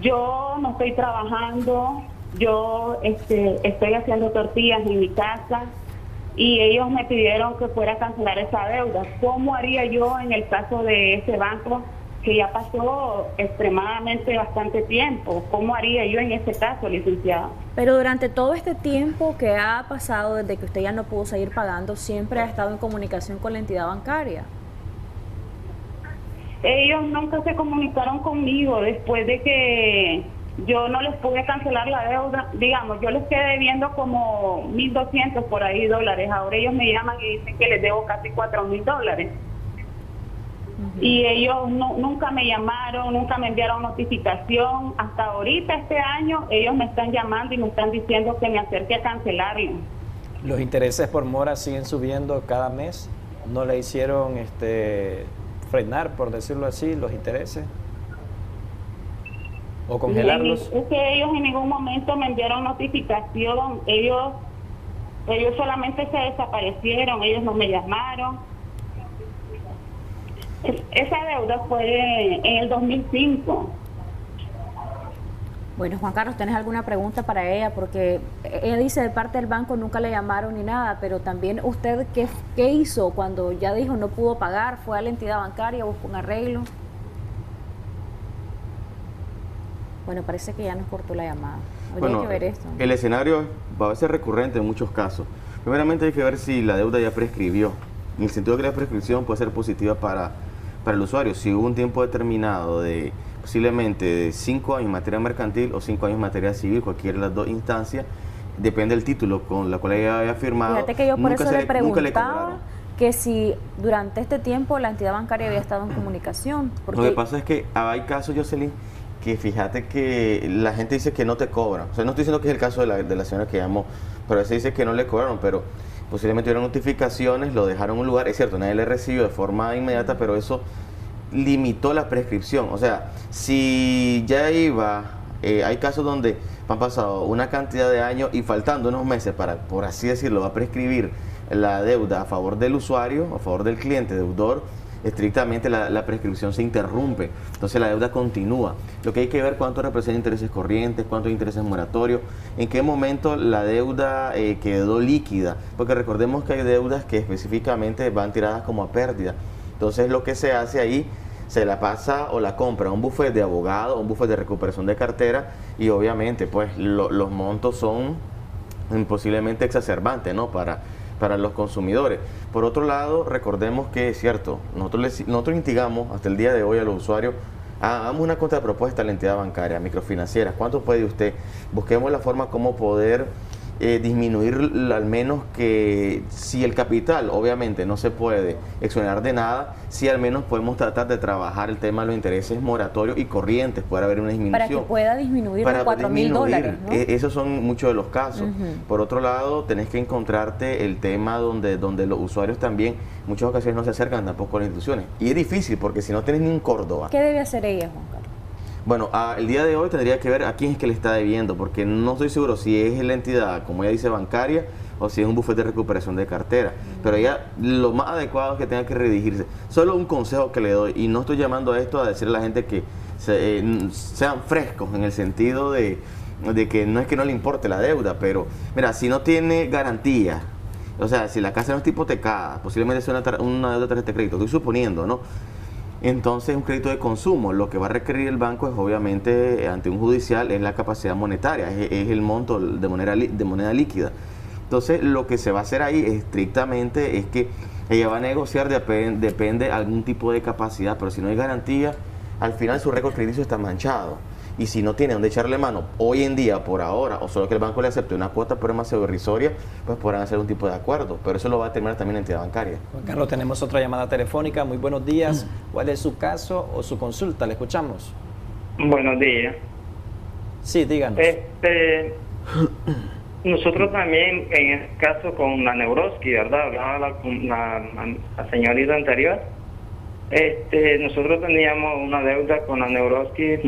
Yo no estoy trabajando, yo estoy haciendo tortillas en mi casa y ellos me pidieron que fuera a cancelar esa deuda. ¿Cómo haría yo en el caso de ese banco que ya pasó extremadamente bastante tiempo? ¿Cómo haría yo en ese caso, licenciado? Pero durante todo este tiempo que ha pasado, desde que usted ya no pudo seguir pagando, ¿siempre ha estado en comunicación con la entidad bancaria? Ellos nunca se comunicaron conmigo después de que yo no les pude cancelar la deuda. Digamos, yo les quedé debiendo como $1,200 por ahí dólares. Ahora ellos me llaman y dicen que les debo casi $4,000. Y ellos nunca me llamaron, nunca me enviaron notificación. Hasta ahorita, este año, ellos me están llamando y me están diciendo que me acerque a cancelarlo. ¿Los intereses por mora siguen subiendo cada mes? ¿No le hicieron frenar, por decirlo así, los intereses? ¿O congelarlos? Es que ellos en ningún momento me enviaron notificación. Ellos solamente se desaparecieron, ellos no me llamaron. Esa deuda fue en el 2005. Bueno, Juan Carlos, ¿tenés alguna pregunta para ella? Porque ella dice de parte del banco nunca le llamaron ni nada, pero también usted, ¿qué hizo cuando ya dijo no pudo pagar? ¿Fue a la entidad bancaria, buscó un arreglo? Bueno, parece que ya nos cortó la llamada. Habría que ver esto. El escenario va a ser recurrente en muchos casos. Primeramente hay que ver si la deuda ya prescribió. En el sentido de que la prescripción puede ser positiva para el usuario. Si hubo un tiempo determinado de posiblemente de 5 años en materia mercantil o 5 años en materia civil, cualquiera de las dos instancias, depende del título con la cual ella haya firmado. Fíjate que yo por eso le preguntaba que si durante este tiempo la entidad bancaria había estado en comunicación. Lo que pasa es que hay casos, Jocelyn, que fíjate que la gente dice que no te cobran. O sea, no estoy diciendo que es el caso de la señora que llamó, pero se dice que no le cobraron, pero posiblemente tuvieron notificaciones, lo dejaron en un lugar, es cierto, nadie le recibió de forma inmediata, pero eso limitó la prescripción. O sea, si ya iba, hay casos donde han pasado una cantidad de años y faltando unos meses para, por así decirlo, va a prescribir la deuda a favor del usuario, a favor del cliente, deudor, estrictamente la prescripción se interrumpe, entonces la deuda continúa. Lo que hay que ver cuánto representa intereses corrientes, cuántos intereses moratorios, en qué momento la deuda quedó líquida, porque recordemos que hay deudas que específicamente van tiradas como a pérdida. Entonces lo que se hace ahí, se la pasa o la compra a un bufete de abogado, un bufete de recuperación de cartera, y obviamente pues los montos son posiblemente exacerbantes, ¿no?, para los consumidores. Por otro lado, recordemos que es cierto, nosotros instigamos hasta el día de hoy a los usuarios, hagamos una contrapropuesta a la entidad bancaria, microfinanciera. ¿Cuánto puede usted? Busquemos la forma como poder disminuir al menos, que si el capital obviamente no se puede exonerar de nada, si al menos podemos tratar de trabajar el tema de los intereses moratorios y corrientes, puede haber una disminución. Para que pueda disminuir los $4,000, ¿no? Esos son muchos de los casos. Por otro lado, tenés que encontrarte el tema donde los usuarios también, en muchas ocasiones no se acercan tampoco a las instituciones. Y es difícil porque si no tenés ni un Córdoba. ¿Qué debe hacer ella, Juan Carlos? Bueno, el día de hoy tendría que ver a quién es que le está debiendo, porque no estoy seguro si es la entidad, como ella dice, bancaria, o si es un bufete de recuperación de cartera. Pero ella, lo más adecuado es que tenga que redirigirse. Solo un consejo que le doy, y no estoy llamando a esto a decirle a la gente que sean frescos, en el sentido de que no es que no le importe la deuda, pero mira, si no tiene garantía, o sea, si la casa no está hipotecada, posiblemente sea una deuda de tarjeta de crédito, estoy suponiendo, ¿no? Entonces, un crédito de consumo, lo que va a requerir el banco es obviamente, ante un judicial, es la capacidad monetaria, es el monto de moneda líquida. Entonces, lo que se va a hacer ahí estrictamente es que ella va a negociar, depende algún tipo de capacidad, pero si no hay garantía, al final su récord crediticio está manchado. Y si no tiene dónde echarle mano hoy en día, por ahora, o solo que el banco le acepte una cuota por demasiado irrisoria, pues podrán hacer un tipo de acuerdo. Pero eso lo va a determinar también la entidad bancaria. Juan Carlos, tenemos otra llamada telefónica. Muy buenos días. ¿Cuál es su caso o su consulta? Le escuchamos. Buenos días. Sí, díganos. Nosotros también, en el caso con la Neuroski, ¿verdad? Hablaba la señorita anterior. Nosotros teníamos una deuda con la Neuroski,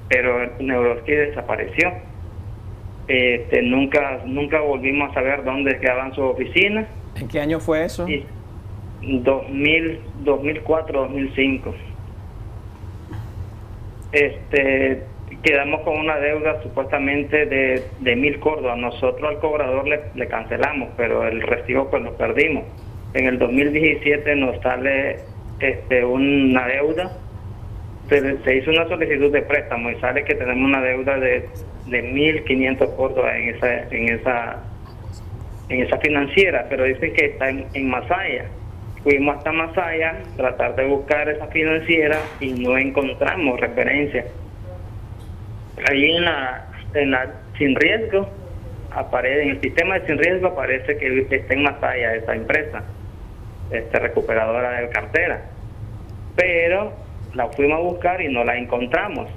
pero Neuroski desapareció. Nunca volvimos a saber dónde quedaban sus oficinas. ¿En qué año fue eso? 2004, 2005. Quedamos con una deuda supuestamente de 1,000 córdobas. Nosotros al cobrador le cancelamos, pero el recibo pues lo perdimos. En el 2017 nos sale una deuda, se hizo una solicitud de préstamo y sale que tenemos una deuda de 1,500 córdobas en esa financiera, pero dicen que está en Masaya. fuimos hasta Masaya, tratar de buscar esa financiera y no encontramos referencia. Allí en la sin riesgo, aparece en el sistema de sin riesgo aparece que está en Masaya esa empresa, recuperadora de cartera, pero la fuimos a buscar y no la encontramos,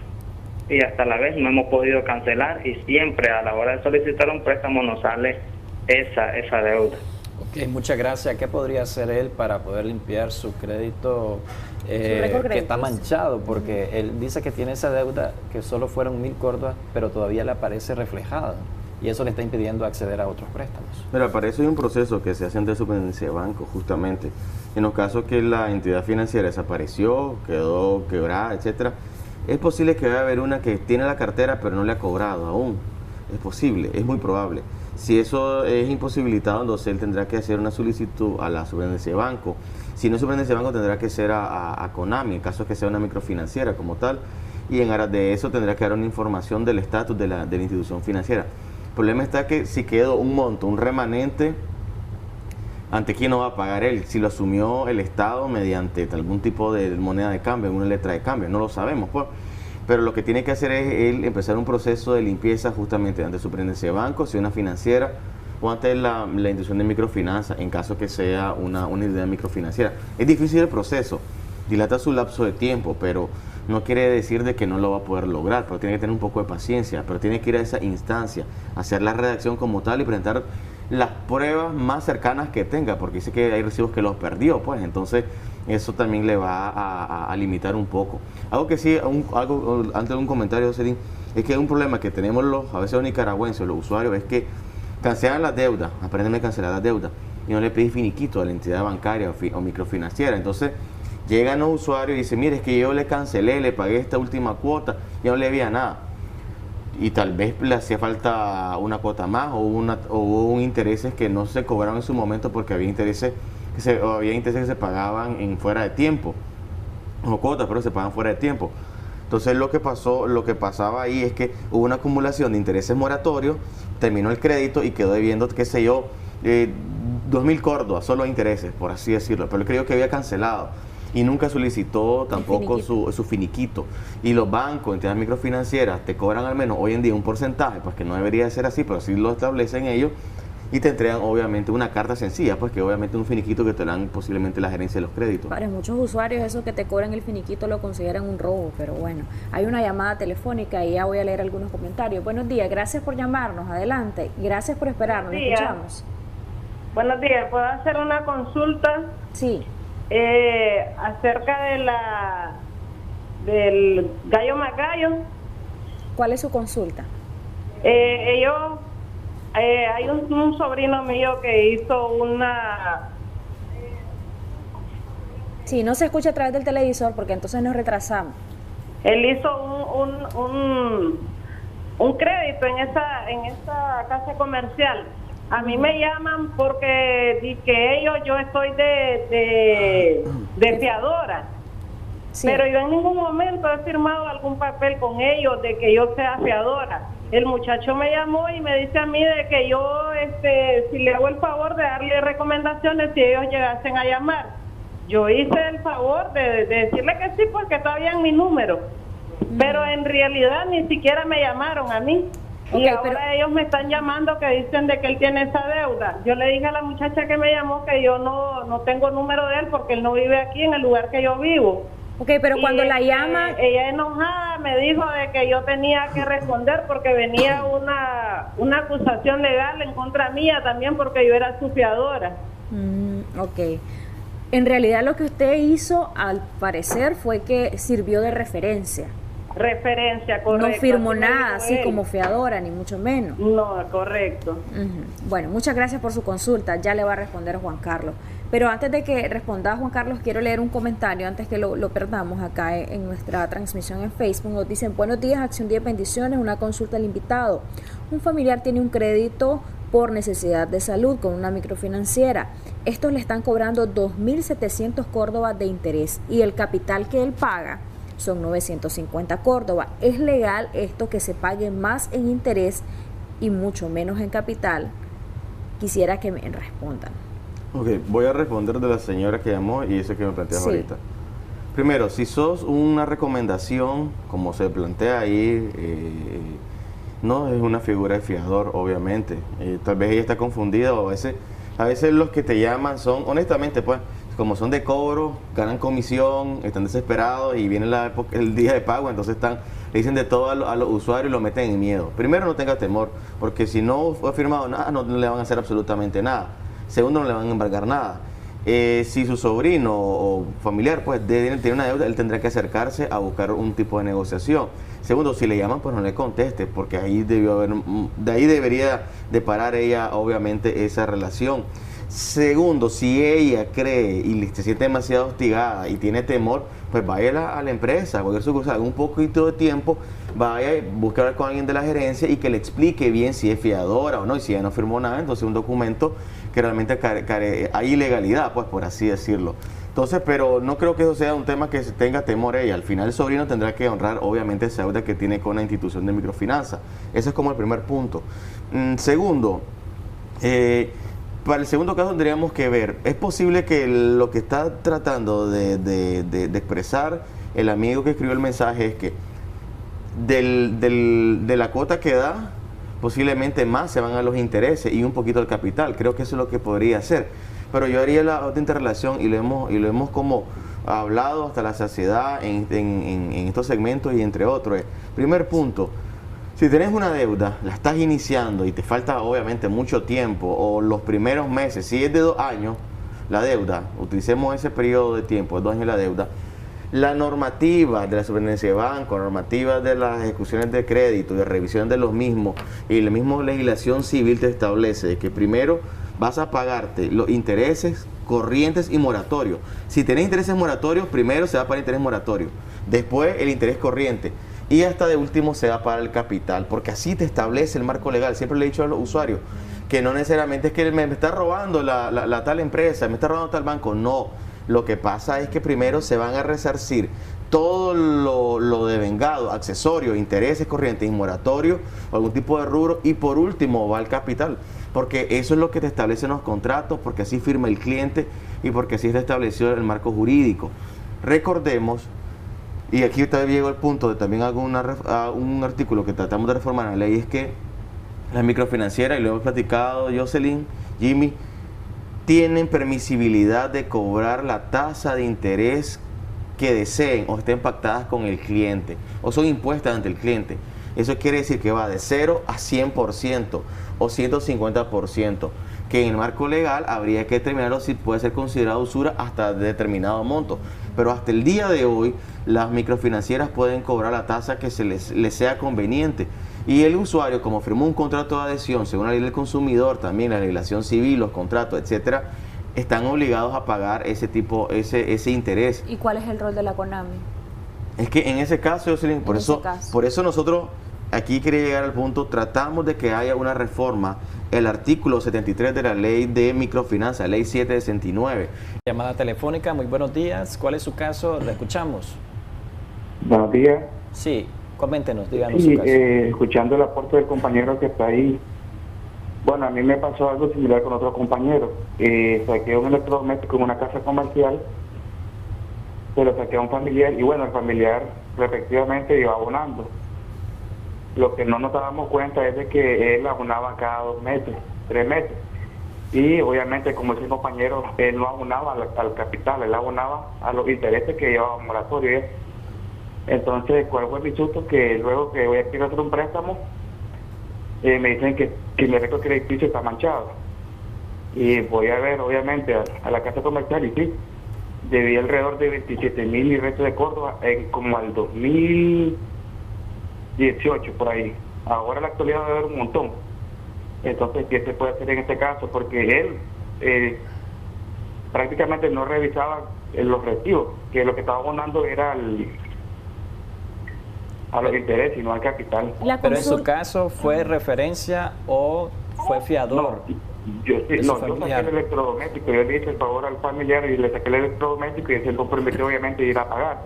y hasta la vez no hemos podido cancelar, y siempre a la hora de solicitar un préstamo nos sale esa deuda. Ok, muchas gracias. ¿Qué podría hacer él para poder limpiar su crédito que está manchado? Porque él dice que tiene esa deuda que solo fueron 1.000 córdobas, pero todavía le aparece reflejada. Y eso le está impidiendo acceder a otros préstamos. Mira, para eso hay un proceso que se hace ante la Superintendencia de Banco, justamente. En los casos que la entidad financiera desapareció, quedó quebrada, etcétera, es posible que vaya a haber una que tiene la cartera pero no le ha cobrado aún. Es posible, es muy probable. Si eso es imposibilitado, entonces él tendrá que hacer una solicitud a la Superintendencia de Banco. Si no es Superintendencia de Banco, tendrá que ser a CONAMI, en caso de que sea una microfinanciera como tal. Y en aras de eso tendrá que dar una información del estatus de la institución financiera. El problema está que si quedó un monto, un remanente, ¿ante quién no va a pagar él? Si lo asumió el Estado mediante algún tipo de moneda de cambio, una letra de cambio, no lo sabemos, pues. Pero lo que tiene que hacer es él empezar un proceso de limpieza justamente ante Superintendencia de Banco, si una financiera, o ante la institución de microfinanza, en caso que sea una entidad microfinanciera. Es difícil el proceso, dilata su lapso de tiempo, pero no quiere decir de que no lo va a poder lograr, pero tiene que tener un poco de paciencia, pero tiene que ir a esa instancia, hacer la redacción como tal y presentar las pruebas más cercanas que tenga, porque dice que hay recibos que los perdió, pues entonces eso también le va a limitar un poco. Algo que sí, algo antes de un comentario, Jocelyn, es que un problema que tenemos a veces los nicaragüenses, los usuarios, es que cancelan las deudas, aprenden a cancelar las deudas y no le piden finiquito a la entidad bancaria o microfinanciera. Entonces llegan los usuarios y dicen, mire, es que yo le cancelé, le pagué esta última cuota y no le debía nada. Y tal vez le hacía falta una cuota más o hubo intereses que no se cobraron en su momento porque había intereses que se pagaban en fuera de tiempo. No cuotas, pero se pagan fuera de tiempo. Entonces lo que pasaba ahí es que hubo una acumulación de intereses moratorios, terminó el crédito y quedó debiendo, qué sé yo, 2.000 córdobas, solo intereses, por así decirlo. Pero él creyó que había cancelado y nunca solicitó tampoco su finiquito. Y los bancos, entidades microfinancieras, te cobran al menos hoy en día un porcentaje, pues que no debería ser así, pero sí lo establecen ellos, y te entregan obviamente una carta sencilla, pues que obviamente un finiquito que te dan posiblemente la gerencia de los créditos. Para muchos usuarios eso que te cobran el finiquito lo consideran un robo, pero bueno, hay una llamada telefónica y ya voy a leer algunos comentarios. Buenos días, gracias por llamarnos, adelante, gracias por esperarnos, escuchamos. Buenos días, ¿puedo hacer una consulta? Sí. Acerca del gallo más gallo. ¿Cuál es su consulta? Hay un sobrino mío que hizo una... Sí, no se escucha a través del televisor porque entonces nos retrasamos. Él hizo un crédito en esa casa comercial. A mí me llaman porque yo estoy de fiadora. Sí. Pero yo en ningún momento he firmado algún papel con ellos de que yo sea fiadora. El muchacho me llamó y me dice a mí de que yo, si le hago el favor de darle recomendaciones si ellos llegasen a llamar. Yo hice el favor de decirle que sí porque todavía en mi número. Pero en realidad ni siquiera me llamaron a mí. Y ahora ellos me están llamando que dicen de que él tiene esa deuda. Yo le dije a la muchacha que me llamó que yo no tengo número de él porque él no vive aquí en el lugar que yo vivo. Ok, pero cuando la llama... Ella enojada me dijo de que yo tenía que responder porque venía una acusación legal en contra mía también porque yo era su fiadora. Ok. En realidad lo que usted hizo, al parecer, fue que sirvió de referencia. Referencia, correcto. No firmó nada así como fiadora, ni mucho menos. No, correcto. Bueno, muchas gracias por su consulta. Ya le va a responder Juan Carlos. Pero antes de que responda Juan Carlos, quiero leer un comentario antes que lo perdamos acá en nuestra transmisión en Facebook. Nos dicen, buenos días, Acción 10 bendiciones, una consulta al invitado. Un familiar tiene un crédito por necesidad de salud con una microfinanciera. Estos le están cobrando 2.700 córdobas de interés y el capital que él paga son 950 córdobas. ¿Es legal esto que se pague más en interés y mucho menos en capital? Quisiera que me respondan. Ok, voy a responder de la señora que llamó y eso que me planteas ahorita. Primero, si sos una recomendación, como se plantea ahí, no es una figura de fiador, obviamente. Tal vez ella está confundida o a veces los que te llaman son, honestamente, pues, como son de cobro, ganan comisión, están desesperados y viene el día de pago, entonces le dicen de todo a los usuarios y lo meten en miedo. Primero, no tenga temor, porque si no fue firmado nada, no le van a hacer absolutamente nada. Segundo, no le van a embargar nada. Si su sobrino o familiar pues tiene una deuda, él tendrá que acercarse a buscar un tipo de negociación. Segundo, si le llaman, pues no le conteste, porque ahí de ahí debería de parar ella, obviamente, esa relación. Segundo, si ella cree y se siente demasiado hostigada y tiene temor, pues vaya a la empresa, cualquier sucursal, un poquito de tiempo, vaya a buscar con alguien de la gerencia y que le explique bien si es fiadora o no, y si ella no firmó nada, entonces un documento que realmente hay ilegalidad, pues por así decirlo. Entonces, pero no creo que eso sea un tema que tenga temor ella. Al final el sobrino tendrá que honrar, obviamente, esa deuda que tiene con la institución de microfinanza. Ese es como el primer punto. Segundo, para el segundo caso tendríamos que ver, es posible que lo que está tratando de expresar el amigo que escribió el mensaje es que de la cuota que da, posiblemente más se van a los intereses y un poquito al capital. Creo que eso es lo que podría hacer. Pero yo haría la otra interrelación y lo hemos como hablado hasta la saciedad en estos segmentos y entre otros. Primer punto, si tenés una deuda, la estás iniciando y te falta obviamente mucho tiempo o los primeros meses, si es de 2 años la deuda, utilicemos ese periodo de tiempo, de 2 años la deuda, la normativa de la Superintendencia de Banco, la normativa de las ejecuciones de crédito y de revisión de los mismos y la misma legislación civil te establece que primero vas a pagarte los intereses corrientes y moratorios. Si tenés intereses moratorios, primero se va para el interés moratorio, después el interés corriente y hasta de último se va para el capital, porque así te establece el marco legal. Siempre le he dicho a los usuarios que no necesariamente es que me está robando la tal empresa, me está robando tal banco, no. Lo que pasa es que primero se van a resarcir todo lo devengado, accesorios, intereses corrientes y moratorios, o algún tipo de rubro, y por último va al capital, porque eso es lo que te establecen los contratos, porque así firma el cliente y porque así está establecido el marco jurídico. Recordemos, y aquí también llegó el punto de también hago un artículo que tratamos de reformar la ley, es que las microfinancieras, y lo hemos platicado Jocelyn, Jimmy, tienen permisibilidad de cobrar la tasa de interés que deseen o estén pactadas con el cliente o son impuestas ante el cliente. Eso quiere decir que va de 0 a 100% o 150%, que en el marco legal habría que determinarlo si puede ser considerado usura hasta determinado monto. Pero hasta el día de hoy las microfinancieras pueden cobrar la tasa que les sea conveniente. Y el usuario, como firmó un contrato de adhesión, según la ley del consumidor, también la legislación civil, los contratos, etcétera, están obligados a pagar ese interés. ¿Y cuál es el rol de la CONAMI? Es que en ese caso, Jocelyn, por eso nosotros aquí quería llegar al punto, tratamos de que haya una reforma, el artículo 73 de la ley de microfinanza, ley 769. Llamada telefónica, muy buenos días. ¿Cuál es su caso? Le escuchamos. Buenos días. Sí. Coméntenos, díganos Sí, su caso. Escuchando el aporte del compañero que está ahí, bueno, a mí me pasó algo similar con otro compañero. Saqué un electrodoméstico en una casa comercial, pero saqué a un familiar y bueno, el familiar respectivamente iba abonando. Lo que no nos dábamos cuenta es de que él abonaba cada 2 meses, 3 meses. Y obviamente, como ese compañero, él no abonaba al capital, él abonaba a los intereses que llevaba moratorio. Entonces, ¿cuál fue mi susto? Que luego que voy a querer hacer un préstamo, me dicen que mi récord crediticio está manchado. Y voy a ver, obviamente, a la casa comercial y sí, debí alrededor de 27,000 y resto de Córdoba como al 2018, por ahí. Ahora en la actualidad debe haber un montón. Entonces, ¿qué se puede hacer en este caso? Porque él prácticamente no revisaba los recibos, que lo que estaba abonando era a los intereses y no al capital. Pero en su caso, ¿fue referencia o fue fiador? Yo saqué el electrodoméstico, yo le hice el favor al familiar y le saqué el electrodoméstico y él se comprometió obviamente a ir a pagar.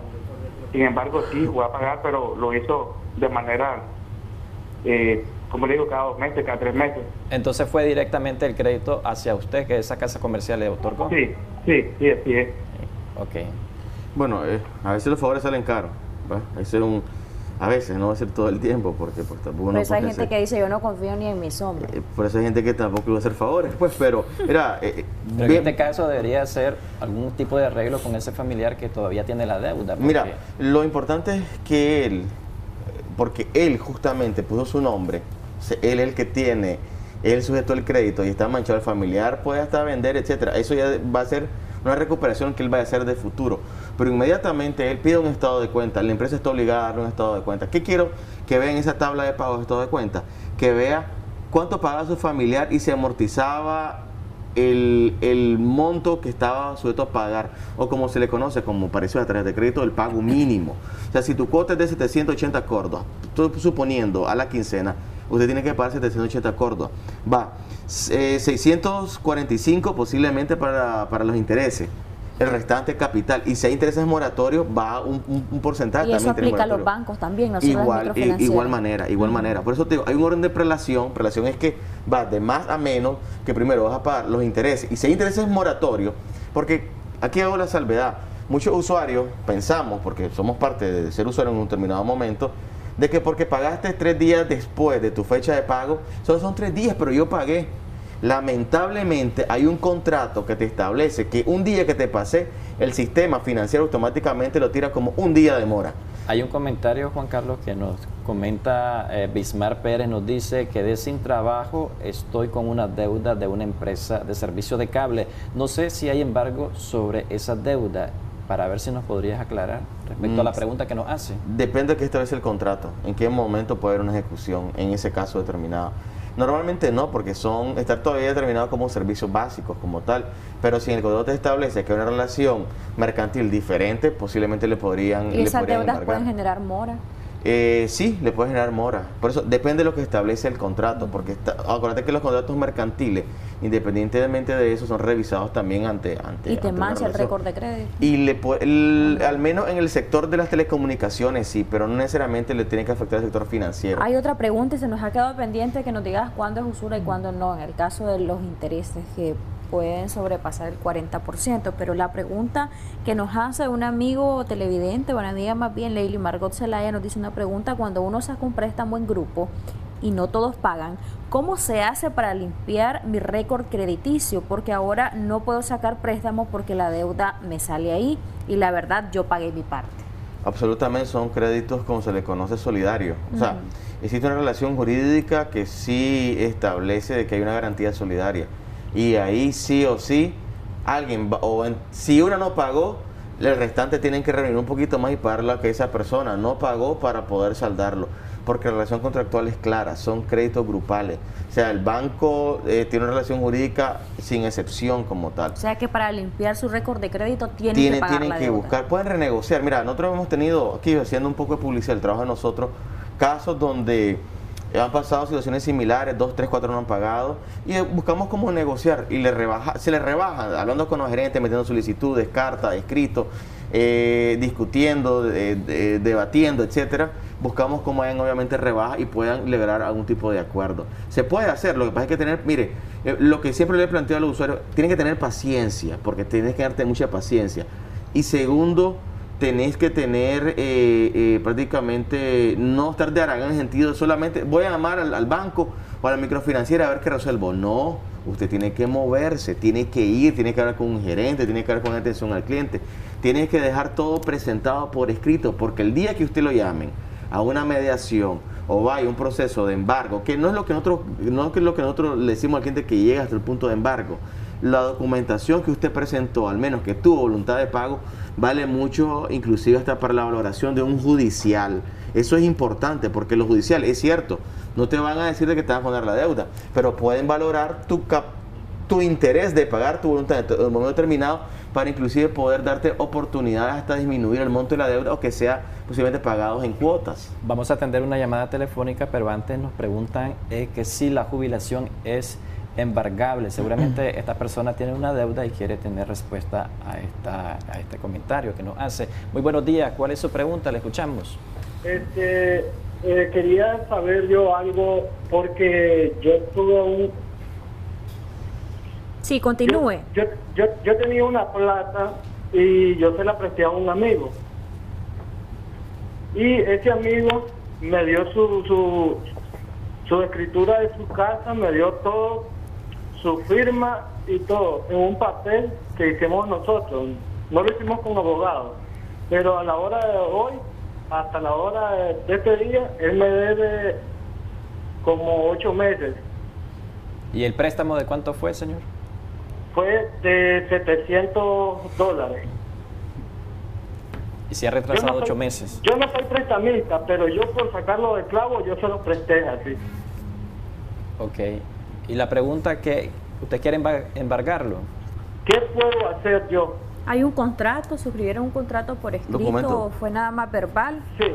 Sin embargo, sí, fue a pagar, pero lo hizo de manera como le digo, cada 2 meses, cada 3 meses. Entonces fue directamente el crédito hacia usted que esa casa comercial le otorgó. Sí, así es. Ok. Bueno, a veces los favores salen caros. A veces, no va a ser todo el tiempo, porque pues, tampoco por eso hay gente que dice, yo no confío ni en mi sombra. Por eso hay gente que tampoco va a hacer favores, pues, pero mira... pero en este caso debería ser algún tipo de arreglo con ese familiar que todavía tiene la deuda. Porque... Mira, lo importante es que él, porque él justamente puso su nombre, él es el que tiene, él sujetó el crédito y está manchado el familiar, puede hasta vender, etcétera. Eso ya va a ser una recuperación que él va a hacer de futuro. Pero inmediatamente él pide un estado de cuenta, la empresa está obligada a darle un estado de cuenta. ¿Qué quiero que vea en esa tabla de pagos de estado de cuenta? Que vea cuánto pagaba su familiar y se amortizaba el monto que estaba sujeto a pagar, o como se le conoce como parecido a la tarjeta de crédito, el pago mínimo. O sea, si tu cuota es de 780 córdobas, suponiendo a la quincena, usted tiene que pagar 780 córdobas. Va, 645 posiblemente para los intereses. El restante capital, y si hay intereses moratorios va un porcentaje. Y eso aplica a los bancos también, no solo igual manera. Por eso te digo, hay un orden de prelación es que va de más a menos, que primero vas a pagar los intereses, y si hay intereses moratorios, porque aquí hago la salvedad, muchos usuarios pensamos, porque somos parte de ser usuario en un determinado momento, de que porque pagaste 3 días después de tu fecha de pago, solo son 3 días, pero yo pagué. Lamentablemente hay un contrato que te establece que un día que te pasé, el sistema financiero automáticamente lo tira como un día de mora. Hay un comentario, Juan Carlos, que nos comenta Bismar Pérez, nos dice: quedé sin trabajo, estoy con una deuda de una empresa de servicio de cable. No sé si hay embargo sobre esa deuda, para ver si nos podrías aclarar respecto a la pregunta que nos hace. Depende de qué establece el contrato, en qué momento puede haber una ejecución en ese caso determinado. Normalmente no, porque estar todavía determinados como servicios básicos como tal, pero si en el contrato te establece que hay una relación mercantil diferente, posiblemente le podrían ¿Y esas deudas embargar. pueden generar mora? Sí, le puede generar mora. Por eso depende de lo que establece el contrato, porque acuérdate que los contratos mercantiles, independientemente de eso, son revisados también ante y te mancha el récord de crédito. Y al menos en el sector de las telecomunicaciones sí, pero no necesariamente le tiene que afectar al sector financiero. Hay otra pregunta y se nos ha quedado pendiente que nos digas cuándo es usura y cuándo no, en el caso de los intereses que pueden sobrepasar el 40%, pero la pregunta que nos hace un amigo televidente, o una amiga más bien, Leili Margot Zelaya, nos dice una pregunta: cuando uno saca un préstamo en grupo y no todos pagan, ¿cómo se hace para limpiar mi récord crediticio? Porque ahora no puedo sacar préstamos porque la deuda me sale ahí y la verdad yo pagué mi parte. Absolutamente, son créditos como se le conoce solidarios. O sea, existe una relación jurídica que sí establece de que hay una garantía solidaria. Y ahí sí o sí, si uno no pagó, el restante tienen que reunir un poquito más y pagar lo que esa persona no pagó para poder saldarlo. Porque la relación contractual es clara, son créditos grupales. O sea, el banco tiene una relación jurídica sin excepción como tal. O sea que para limpiar su récord de crédito tienen que pagar la deuda. Buscar, pueden renegociar. Mira, nosotros hemos tenido, aquí haciendo un poco de publicidad, el trabajo de nosotros, casos donde han pasado situaciones similares, 2, 3, 4 no han pagado, y buscamos cómo negociar, y se les rebaja, hablando con los gerentes, metiendo solicitudes, cartas, escritos, discutiendo, debatiendo, etcétera. Buscamos cómo hayan obviamente rebaja y puedan lograr algún tipo de acuerdo. Se puede hacer, lo que pasa es que tener, mire, lo que siempre le he planteado a los usuarios, tienen que tener paciencia, porque tienes que darte mucha paciencia. Y segundo, tenés que tener prácticamente no estar de aragán en el sentido de solamente voy a llamar al banco o a la microfinanciera a ver qué resuelvo. No, usted tiene que moverse, tiene que ir, tiene que hablar con un gerente, tiene que hablar con atención al cliente, tiene que dejar todo presentado por escrito, porque el día que usted lo llamen a una mediación o vaya un proceso de embargo, que no es lo que nosotros le decimos al cliente que llega hasta el punto de embargo, la documentación que usted presentó, al menos que tuvo voluntad de pago, vale mucho, inclusive hasta para la valoración de un judicial. Eso es importante, porque los judiciales, es cierto, no te van a decir de que te van a poner la deuda, pero pueden valorar tu interés de pagar tu voluntad en un momento determinado, para inclusive poder darte oportunidades hasta disminuir el monto de la deuda o que sea posiblemente pagados en cuotas. Vamos a atender una llamada telefónica, pero antes nos preguntan que si la jubilación es embargable. Seguramente esta persona tiene una deuda y quiere tener respuesta a este comentario que nos hace. Muy buenos días, ¿cuál es su pregunta? Le escuchamos. quería saber yo algo, porque yo tuve Sí, continúe. Yo tenía una plata y yo se la presté a un amigo. Y ese amigo me dio su escritura de su casa, me dio todo, su firma y todo, en un papel que hicimos nosotros. No lo hicimos con abogados, pero a la hora de hoy, hasta la hora de este día, él me debe como 8 meses. ¿Y el préstamo de cuánto fue, señor? Fue de $700. Y se ha retrasado 8 meses. Yo no soy prestamista, pero yo por sacarlo de clavo, yo se lo presté así. Ok. Y la pregunta que usted quiere embargarlo. ¿Qué puedo hacer yo? ¿Hay un contrato? ¿Suscribieron un contrato por escrito o fue nada más verbal? Sí,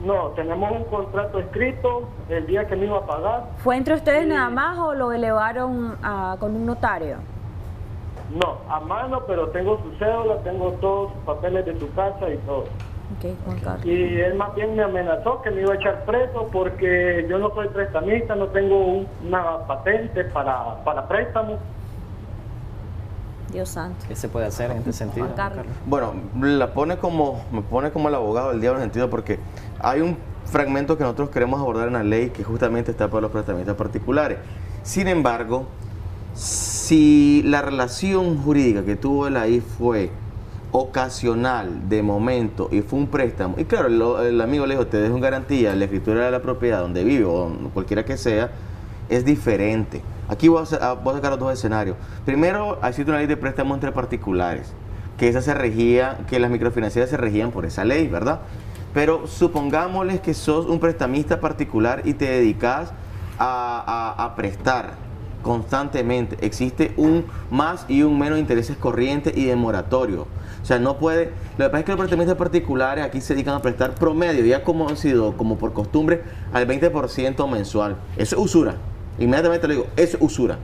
no, tenemos un contrato escrito el día que me iba a pagar. ¿Fue entre ustedes nada más o lo elevaron con un notario? No, a mano, pero tengo su cédula, tengo todos sus papeles de su casa y todo. Ok, Juan Carlos. Y él más bien me amenazó que me iba a echar preso porque yo no soy prestamista, no tengo una patente para préstamos. Dios santo. ¿Qué se puede hacer en este sentido? Juan Carlos. Bueno, me pone como el abogado del diablo en el sentido porque hay un fragmento que nosotros queremos abordar en la ley que justamente está para los prestamistas particulares. Sin embargo, si la relación jurídica que tuvo él ahí fue ocasional, de momento, y fue un préstamo, y claro, el amigo le dijo, te dejo en garantía la escritura de la propiedad donde vive o cualquiera que sea, es diferente. Aquí voy a sacar los dos escenarios. Primero, existe una ley de préstamo entre particulares, que esa se regía, que las microfinancieras se regían por esa ley, ¿verdad? Pero supongámosles que sos un prestamista particular y te dedicas a prestar constantemente. Existe un más y un menos de intereses corrientes y de moratorio. O sea, no puede... Lo que pasa es que los prestamistas particulares aquí se dedican a prestar promedio, ya como han sido, como por costumbre, al 20% mensual. Eso es usura. Inmediatamente le digo, eso es usura.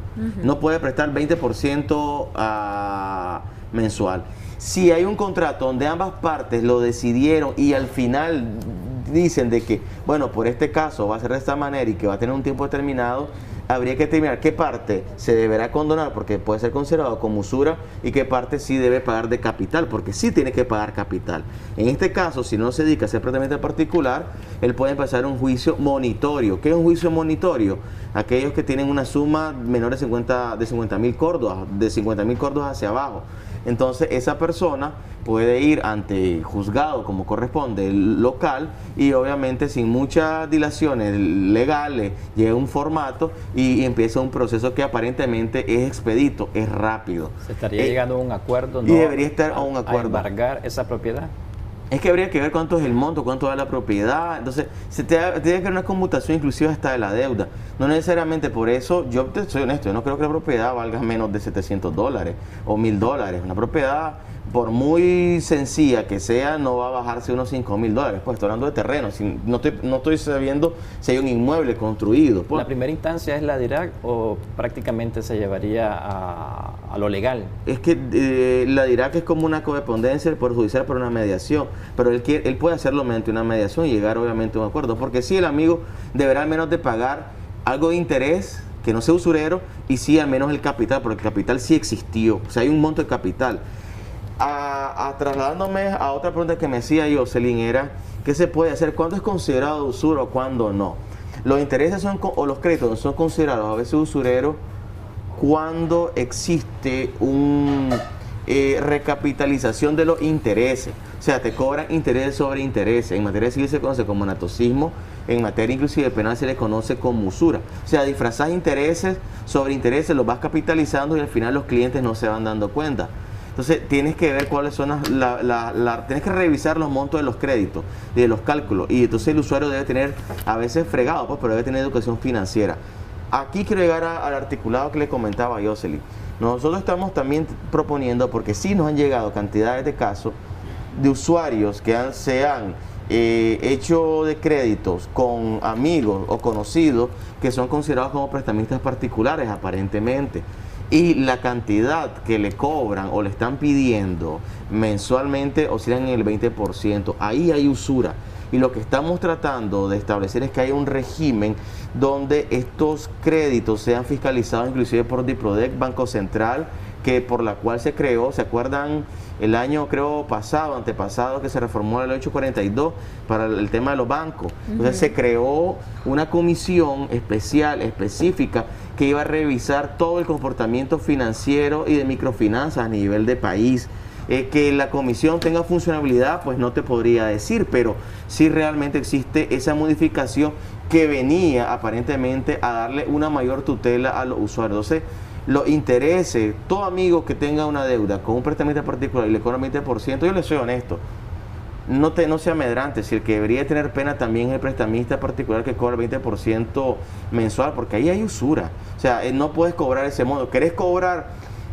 No puede prestar 20% mensual. Si hay un contrato donde ambas partes lo decidieron y al final dicen de que, bueno, por este caso va a ser de esta manera y que va a tener un tiempo determinado, habría que determinar qué parte se deberá condonar porque puede ser considerado como usura y qué parte sí debe pagar de capital, porque sí tiene que pagar capital. En este caso, si no se dedica a ser prestamista particular, él puede empezar un juicio monitorio. ¿Qué es un juicio monitorio? Aquellos que tienen una suma menor de 50.000 córdobas, de 50.000 córdobas hacia abajo. Entonces esa persona puede ir ante juzgado como corresponde el local y obviamente sin muchas dilaciones legales llega un formato y empieza un proceso que aparentemente es expedito, es rápido. Se estaría llegando a un acuerdo, ¿no? Y debería estar a un acuerdo. A embargar esa propiedad. Es que habría que ver cuánto es el monto, cuánto es la propiedad. Entonces, tiene que haber una conmutación inclusive hasta de la deuda. No necesariamente por eso, yo te soy honesto, yo no creo que la propiedad valga menos de $700 o $1.000. Una propiedad, por muy sencilla que sea, no va a bajarse unos $5.000. Pues estoy hablando de terreno, no estoy sabiendo si hay un inmueble construido. Pues. ¿La primera instancia es la DIRAC o prácticamente se llevaría a lo legal? Es que la DIRAC es como una correspondencia, el Poder Judicial para una mediación, pero él puede hacerlo mediante una mediación y llegar obviamente a un acuerdo, porque sí el amigo deberá al menos de pagar algo de interés, que no sea usurero, y sí al menos el capital, porque el capital sí existió, o sea hay un monto de capital. Trasladándome a otra pregunta que me hacía Jocelyn era, ¿qué se puede hacer? ¿Cuándo es considerado usura o cuándo no? Los intereses o los créditos son considerados a veces usureros cuando existe una recapitalización de los intereses. O sea, te cobran intereses sobre intereses. En materia civil se conoce como anatocismo, en materia inclusive penal se le conoce como usura. O sea, disfrazas intereses sobre intereses, los vas capitalizando y al final los clientes no se van dando cuenta. Entonces tienes que ver cuáles son tienes que revisar los montos de los créditos y de los cálculos. Y entonces el usuario debe tener, a veces fregado, pues, pero debe tener educación financiera. Aquí quiero llegar al articulado que le comentaba a Jocelyn. Nosotros estamos también proponiendo, porque sí nos han llegado cantidades de casos de usuarios que se han hecho de créditos con amigos o conocidos que son considerados como prestamistas particulares aparentemente. Y la cantidad que le cobran o le están pidiendo mensualmente oscilan en el 20%. Ahí hay usura. Y lo que estamos tratando de establecer es que haya un régimen donde estos créditos sean fiscalizados inclusive por DIPRODEC, Banco Central, que por la cual se creó, ¿se acuerdan? El año creo pasado, antepasado, que se reformó la ley 842 para el tema de los bancos. Entonces se creó una comisión especial, específica, que iba a revisar todo el comportamiento financiero y de microfinanzas a nivel de país. Que la comisión tenga funcionalidad, pues no te podría decir, pero sí realmente existe esa modificación que venía aparentemente a darle una mayor tutela a los usuarios. Entonces, los intereses, todo amigo que tenga una deuda con un prestamista particular y le cobra 20%, yo le soy honesto, no sea amedrante. Si el que debería tener pena también es el prestamista particular que cobra 20% mensual, porque ahí hay usura. O sea, no puedes cobrar ese modo. ¿Querés cobrar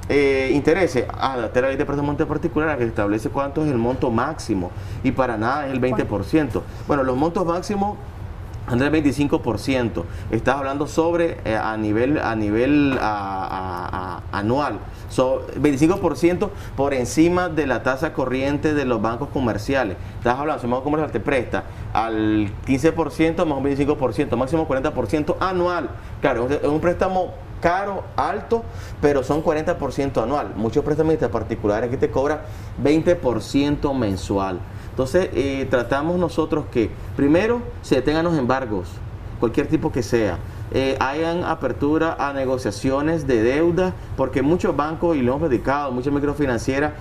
intereses? Date la ley de prestamista particular que establece cuánto es el monto máximo, y para nada es el 20%. Bueno, los montos máximos Andrés, 25%. Estás hablando sobre a nivel anual. 25% por encima de la tasa corriente de los bancos comerciales. Estás hablando, si un banco comercial te presta al 15% más un 25%, máximo 40% anual. Claro, es un préstamo caro, alto, pero son 40% anual. Muchos prestamistas particulares que te cobran 20% mensual. Entonces, tratamos nosotros que, primero, se detengan los embargos, cualquier tipo que sea. Hayan apertura a negociaciones de deuda, porque muchos bancos, y lo hemos platicado, muchas microfinancieras,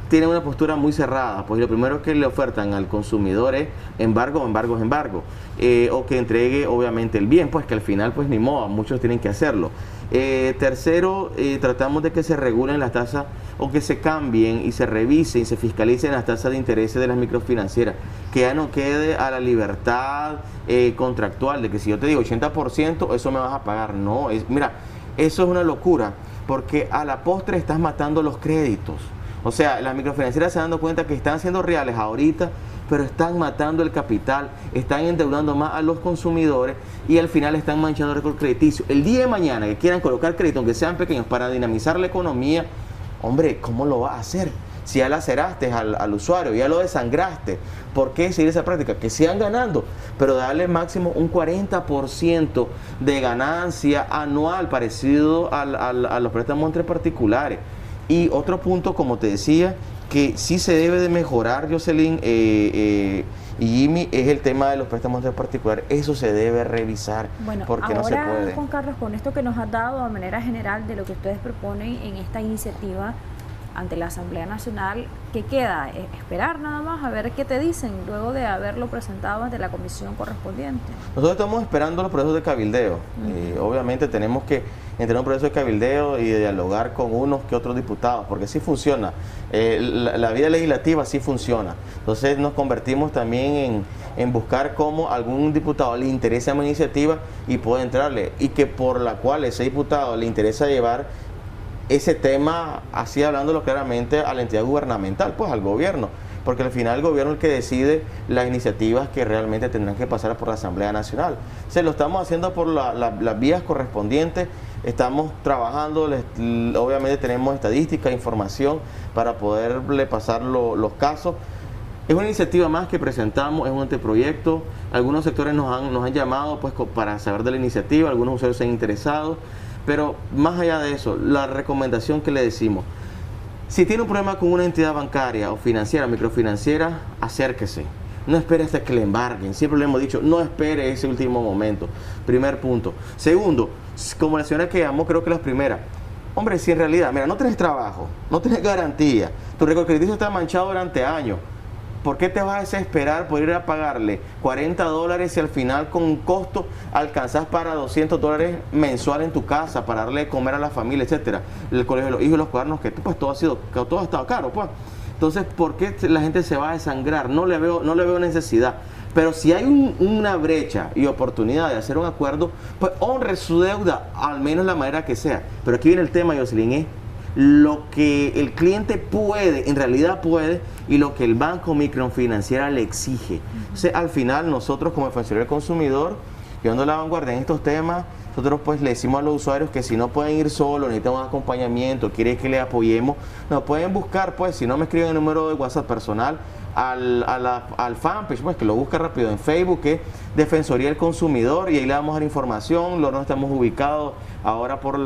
tienen una postura muy cerrada. Pues lo primero que le ofertan al consumidor es embargo, o que entregue obviamente el bien, pues que al final pues ni modo, muchos tienen que hacerlo. Tercero, tratamos de que se regulen las tasas, o que se cambien y se revisen y se fiscalicen las tasas de intereses de las microfinancieras, que ya no quede a la libertad contractual de que si yo te digo 80%, eso me vas a pagar. No, mira, eso es una locura, porque a la postre estás matando los créditos. O sea, las microfinancieras se dan dando cuenta que están siendo reales ahorita, pero están matando el capital, están endeudando más a los consumidores y al final están manchando el récord crediticio. El día de mañana que quieran colocar crédito, aunque sean pequeños, para dinamizar la economía, hombre, ¿cómo lo vas a hacer? Si ya laceraste al usuario, ya lo desangraste, ¿por qué seguir esa práctica? Que sigan ganando, pero darle máximo un 40% de ganancia anual, parecido a los préstamos entre particulares. Y otro punto, como te decía, que sí se debe de mejorar, Jocelyn y Jimmy, es el tema de los préstamos entre particulares. Eso se debe revisar, bueno, porque ahora, no se puede. Juan Carlos, con esto que nos has dado de manera general de lo que ustedes proponen en esta iniciativa ante la Asamblea Nacional, ¿qué queda? ¿Esperar nada más a ver qué te dicen luego de haberlo presentado ante la comisión correspondiente? Nosotros estamos esperando los procesos de cabildeo. Obviamente tenemos que entrar en un proceso de cabildeo y de dialogar con unos que otros diputados, porque sí funciona. La vida legislativa sí funciona. Entonces nos convertimos también en buscar cómo algún diputado le interesa una iniciativa y puede entrarle, y que por la cual ese diputado le interesa llevar ese tema, así hablándolo claramente, a la entidad gubernamental, pues al gobierno, porque al final el gobierno es el que decide las iniciativas que realmente tendrán que pasar por la Asamblea Nacional. Se lo estamos haciendo por las vías correspondientes, estamos trabajando, obviamente tenemos estadística, información para poderle pasar los casos. Es una iniciativa más que presentamos, es un anteproyecto. Algunos sectores nos han llamado pues para saber de la iniciativa, algunos usuarios se han interesado. Pero más allá de eso, la recomendación que le decimos, si tiene un problema con una entidad bancaria o financiera, microfinanciera, acérquese. No espere hasta que le embarguen. Siempre le hemos dicho, no espere ese último momento. Primer punto. Segundo, como la señora que llamó, creo que la primera. Hombre, si en realidad, mira, no tenés trabajo, no tenés garantía, tu récord crediticio está manchado durante años, ¿por qué te vas a desesperar por ir a pagarle $40 si al final con un costo alcanzás para $200 mensual en tu casa para darle de comer a la familia, etcétera? El colegio de los hijos, los cuadernos, que pues todo ha estado caro, pues. Entonces, ¿por qué la gente se va a desangrar? No le veo necesidad. Pero si hay una brecha y oportunidad de hacer un acuerdo, pues honre su deuda, al menos la manera que sea. Pero aquí viene el tema, Jocelyn, es lo que el cliente puede, en realidad puede, y lo que el banco microfinanciera le exige. O sea, al final nosotros como Defensoría del Consumidor, llevando la vanguardia en estos temas, nosotros pues le decimos a los usuarios que si no pueden ir solos, necesitan un acompañamiento, quieren que les apoyemos, nos pueden buscar, pues si no me escriben el número de WhatsApp personal, al fanpage, pues que lo busca rápido en Facebook, que es Defensoría del Consumidor, y ahí le vamos a dar información. Nosotros estamos ubicados ahora por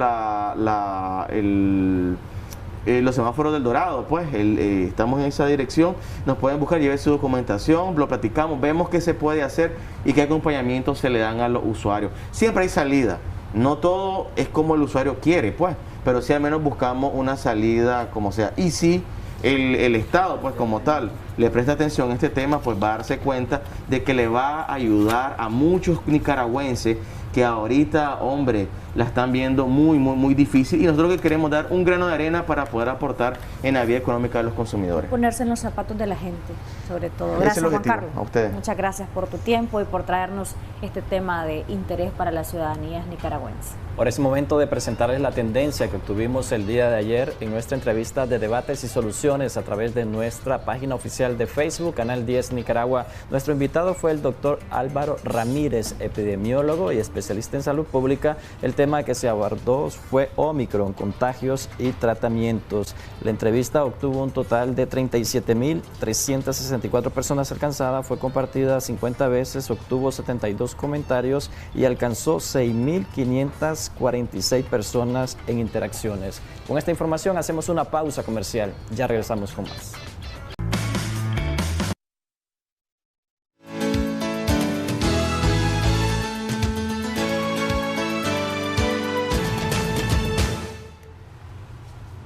los semáforos del Dorado, pues estamos en esa dirección, nos pueden buscar, lleven su documentación, lo platicamos, vemos qué se puede hacer y qué acompañamiento se le dan a los usuarios. Siempre hay salida, no todo es como el usuario quiere, pues, pero sí al menos buscamos una salida como sea. Y si el Estado, pues como tal, le presta atención a este tema, pues va a darse cuenta de que le va a ayudar a muchos nicaragüenses que ahorita, hombre, la están viendo muy difícil, y nosotros que queremos dar un grano de arena para poder aportar en la vida económica de los consumidores. Ponerse en los zapatos de la gente, sobre todo. Ese Gracias, es el Juan objetivo. Carlos. A ustedes. Muchas gracias por tu tiempo y por traernos este tema de interés para la ciudadanía nicaragüense. Ahora es momento de presentarles la tendencia que obtuvimos el día de ayer en nuestra entrevista de debates y soluciones a través de nuestra página oficial de Facebook, Canal 10 Nicaragua. Nuestro invitado fue el doctor Álvaro Ramírez, epidemiólogo y especialista en salud pública. El tema que se abordó fue Omicron, contagios y tratamientos. La entrevista obtuvo un total de 37.364 personas alcanzadas, fue compartida 50 veces, obtuvo 72 comentarios y alcanzó 6.546 personas en interacciones. Con esta información hacemos una pausa comercial. Ya regresamos con más.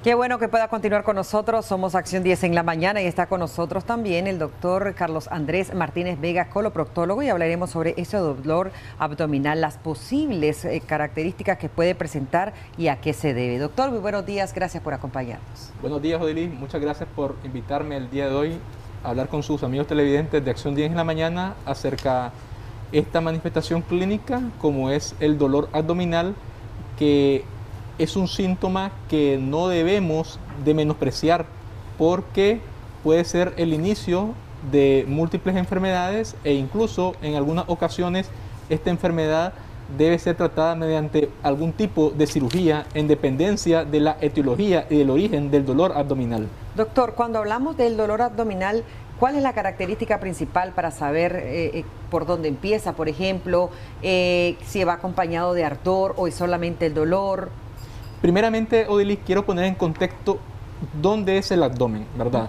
Qué bueno que pueda continuar con nosotros. Somos Acción 10 en la mañana y está con nosotros también el doctor Carlos Andrés Martínez Vega, coloproctólogo, y hablaremos sobre ese dolor abdominal, las posibles características que puede presentar y a qué se debe. Doctor, muy buenos días, gracias por acompañarnos. Buenos días, Odilí, muchas gracias por invitarme el día de hoy a hablar con sus amigos televidentes de Acción 10 en la mañana acerca de esta manifestación clínica como es el dolor abdominal, que es un síntoma que no debemos de menospreciar porque puede ser el inicio de múltiples enfermedades e incluso en algunas ocasiones esta enfermedad debe ser tratada mediante algún tipo de cirugía en dependencia de la etiología y del origen del dolor abdominal. Doctor, cuando hablamos del dolor abdominal, ¿cuál es la característica principal para saber por dónde empieza, por ejemplo, si va acompañado de ardor o es solamente el dolor? Primeramente, Odilí, quiero poner en contexto dónde es el abdomen, ¿verdad?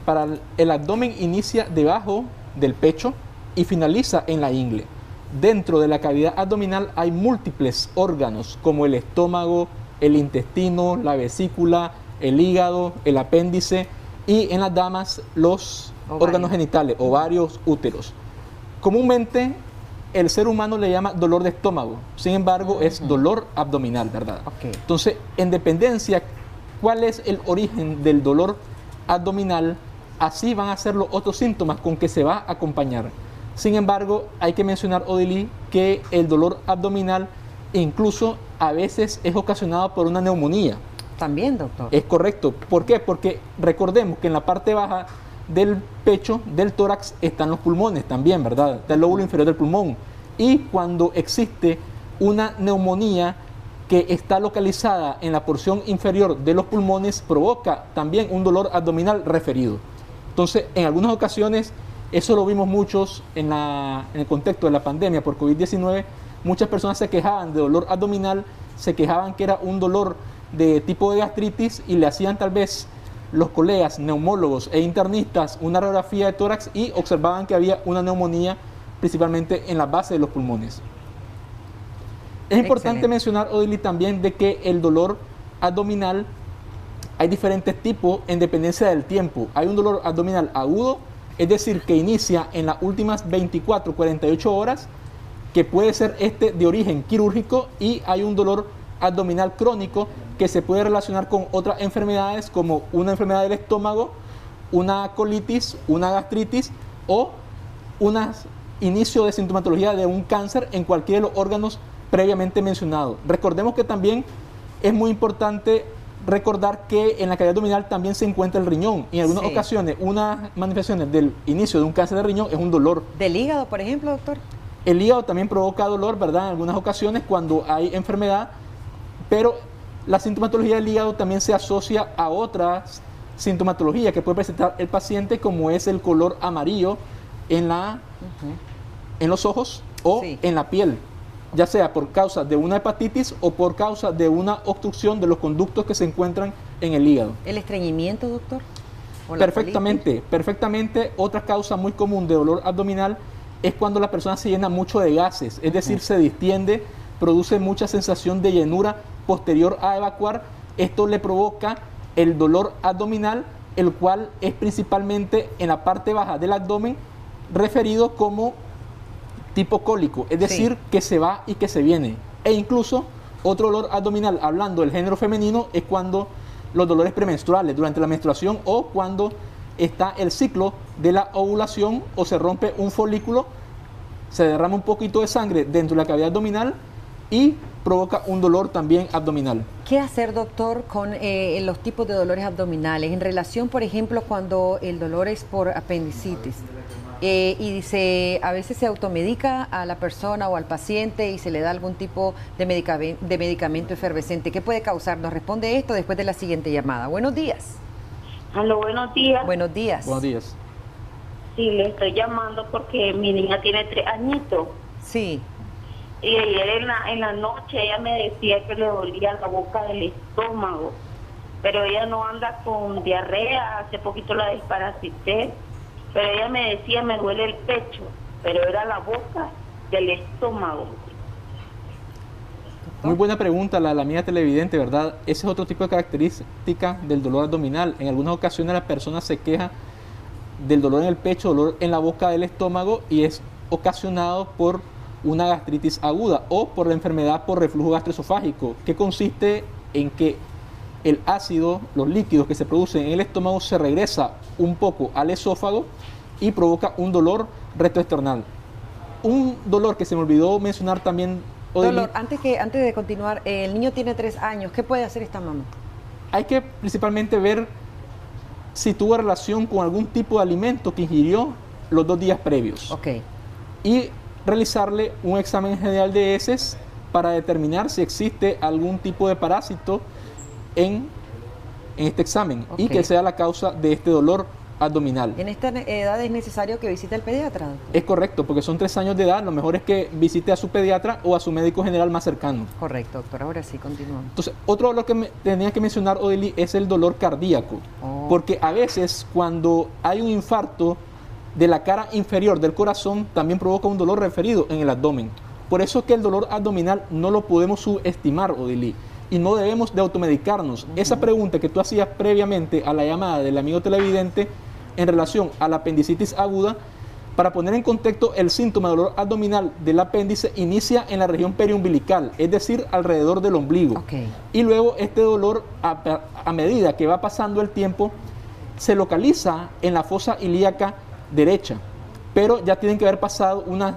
Para el abdomen inicia debajo del pecho y finaliza en la ingle. Dentro de la cavidad abdominal hay múltiples órganos como el estómago, el intestino, la vesícula, el hígado, el apéndice y en las damas los órganos genitales, ovarios, úteros. Comúnmente el ser humano le llama dolor de estómago, sin embargo es dolor abdominal, ¿verdad? Entonces, en dependencia, ¿cuál es el origen del dolor abdominal? Así van a ser los otros síntomas con que se va a acompañar. Sin embargo, hay que mencionar, Odilí, que el dolor abdominal incluso a veces es ocasionado por una neumonía. También, doctor. Es correcto. ¿Por qué? Porque recordemos que en la parte baja del pecho, del tórax, están los pulmones también, ¿verdad? Está el lóbulo inferior del pulmón. Y cuando existe una neumonía que está localizada en la porción inferior de los pulmones, provoca también un dolor abdominal referido. Entonces, en algunas ocasiones, eso lo vimos muchos en el contexto de la pandemia por COVID-19, muchas personas se quejaban de dolor abdominal, se quejaban que era un dolor de tipo de gastritis y le hacían tal vez los colegas neumólogos e internistas una radiografía de tórax y observaban que había una neumonía principalmente en la base de los pulmones. Es importante mencionar, Odilí, también de que el dolor abdominal hay diferentes tipos en dependencia del tiempo. Hay un dolor abdominal agudo, es decir, que inicia en las últimas 24, 48 horas, que puede ser de origen quirúrgico, y hay un dolor abdominal crónico que se puede relacionar con otras enfermedades como una enfermedad del estómago, una colitis, una gastritis o un inicio de sintomatología de un cáncer en cualquiera de los órganos previamente mencionados. Recordemos que también es muy importante recordar que en la cavidad abdominal también se encuentra el riñón y en algunas ocasiones unas manifestaciones del inicio de un cáncer de riñón es un dolor. ¿Del hígado, por ejemplo, doctor? El hígado también provoca dolor, ¿verdad? En algunas ocasiones cuando hay enfermedad, pero la sintomatología del hígado también se asocia a otras sintomatologías que puede presentar el paciente, como es el color amarillo en los ojos o en la piel, ya sea por causa de una hepatitis o por causa de una obstrucción de los conductos que se encuentran en el hígado. ¿El estreñimiento, doctor? Perfectamente. Otra causa muy común de dolor abdominal es cuando la persona se llena mucho de gases, es decir, se distiende, produce mucha sensación de llenura posterior a evacuar. Esto le provoca el dolor abdominal, el cual es principalmente en la parte baja del abdomen, referido como tipo cólico, es decir, que se va y que se viene. E incluso otro dolor abdominal, hablando del género femenino, es cuando los dolores premenstruales, durante la menstruación o cuando está el ciclo de la ovulación o se rompe un folículo, se derrama un poquito de sangre dentro de la cavidad abdominal y provoca un dolor también abdominal. ¿Qué hacer, doctor, con los tipos de dolores abdominales? En relación, por ejemplo, cuando el dolor es por apendicitis y a veces se automedica a la persona o al paciente y se le da algún tipo de medicamento efervescente. ¿Qué puede causar? Nos responde esto después de la siguiente llamada. Buenos días. Aló, buenos días. Buenos días. Buenos días. Sí, le estoy llamando porque mi niña tiene 3 añitos. Sí. Y ayer en la noche ella me decía que le dolía la boca del estómago, pero ella no anda con diarrea, hace poquito la desparasité, pero ella me decía me duele el pecho, pero era la boca del estómago. Muy buena pregunta la mía televidente, ¿verdad? Ese es otro tipo de característica del dolor abdominal. En algunas ocasiones la persona se queja del dolor en el pecho, dolor en la boca del estómago, y es ocasionado por una gastritis aguda o por la enfermedad por reflujo gastroesofágico, que consiste en que el ácido, los líquidos que se producen en el estómago se regresa un poco al esófago y provoca un dolor retroesternal. Un dolor que se me olvidó mencionar también. Dolor, antes de continuar, el niño tiene 3 años, ¿qué puede hacer esta mamá? Hay que principalmente ver si tuvo relación con algún tipo de alimento que ingirió los 2 días previos. Y realizarle un examen general de heces para determinar si existe algún tipo de parásito en este examen y que sea la causa de este dolor abdominal. ¿En esta edad es necesario que visite al pediatra? Es correcto, porque son 3 años de edad, lo mejor es que visite a su pediatra o a su médico general más cercano. Correcto, doctor, ahora sí, continuamos. Entonces, otro dolor que tenía que mencionar, Odili, es el dolor cardíaco, porque a veces cuando hay un infarto de la cara inferior del corazón, también provoca un dolor referido en el abdomen. Por eso es que el dolor abdominal no lo podemos subestimar, Odili, y no debemos de automedicarnos. Esa pregunta que tú hacías previamente a la llamada del amigo televidente en relación a la apendicitis aguda, para poner en contexto, el síntoma de dolor abdominal del apéndice inicia en la región periumbilical, es decir, alrededor del ombligo. Y luego este dolor, a medida que va pasando el tiempo, se localiza en la fosa ilíaca derecha, pero ya tienen que haber pasado unas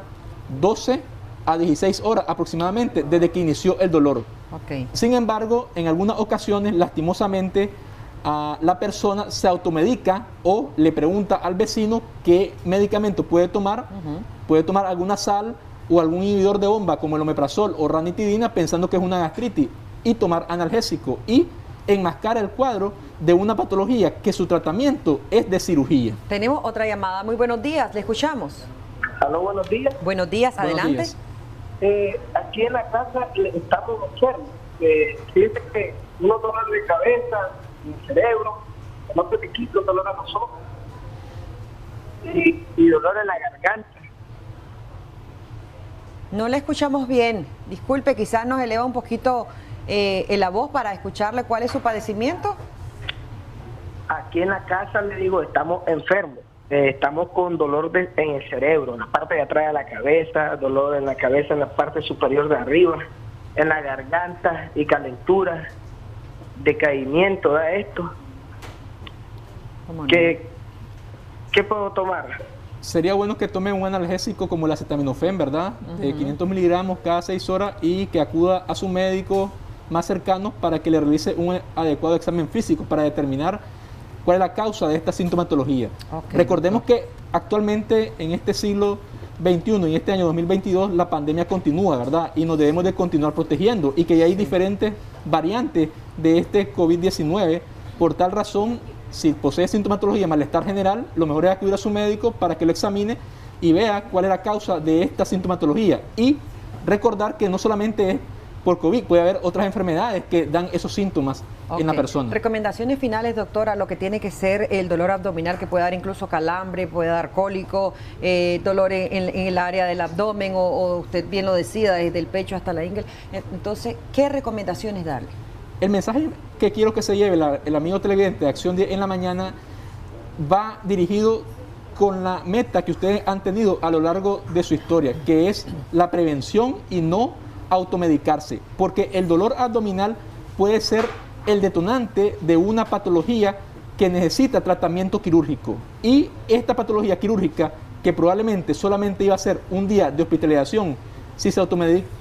12 a 16 horas aproximadamente desde que inició el dolor. Sin embargo, en algunas ocasiones, lastimosamente, la persona se automedica o le pregunta al vecino qué medicamento puede tomar. Puede tomar alguna sal o algún inhibidor de bomba como el omeprazol o ranitidina pensando que es una gastritis y tomar analgésico y enmascara el cuadro de una patología que su tratamiento es de cirugía. Tenemos otra llamada. Muy buenos días, le escuchamos. Aló, buenos días. Buenos días, adelante. Aquí en la casa estamos enfermos. Fíjense que unos dolores de cabeza, el cerebro, no te quito dolor a los ojos y dolor en la garganta. No le escuchamos bien. Disculpe, quizás nos eleva un poquito la voz para escucharle cuál es su padecimiento. Aquí en la casa, le digo, estamos enfermos. Estamos con dolor en el cerebro, en la parte de atrás de la cabeza, dolor en la cabeza, en la parte superior de arriba, en la garganta y calentura, decaimiento de esto. ¿Qué puedo tomar? Sería bueno que tome un analgésico como el acetaminofén, ¿verdad? 500 miligramos cada 6 horas y que acuda a su médico más cercano para que le realice un adecuado examen físico para determinar cuál es la causa de esta sintomatología. Recordemos que actualmente en este siglo 2021 y este año 2022 la pandemia continúa, ¿verdad? Y nos debemos de continuar protegiendo y que ya hay diferentes variantes de este COVID-19. Por tal razón, si posee sintomatología, malestar general, lo mejor es acudir a su médico para que lo examine y vea cuál es la causa de esta sintomatología. Y recordar que no solamente es por COVID, puede haber otras enfermedades que dan esos síntomas en la persona. Recomendaciones finales, doctora, lo que tiene que ser el dolor abdominal, que puede dar incluso calambre, puede dar cólico, dolor en el área del abdomen o usted bien lo decía, desde el pecho hasta la ingle. Entonces, ¿qué recomendaciones darle? El mensaje que quiero que se lleve el amigo televidente de Acción 10 en la mañana va dirigido con la meta que ustedes han tenido a lo largo de su historia, que es la prevención y no automedicarse, porque el dolor abdominal puede ser el detonante de una patología que necesita tratamiento quirúrgico, y esta patología quirúrgica, que probablemente solamente iba a ser un día de hospitalización si se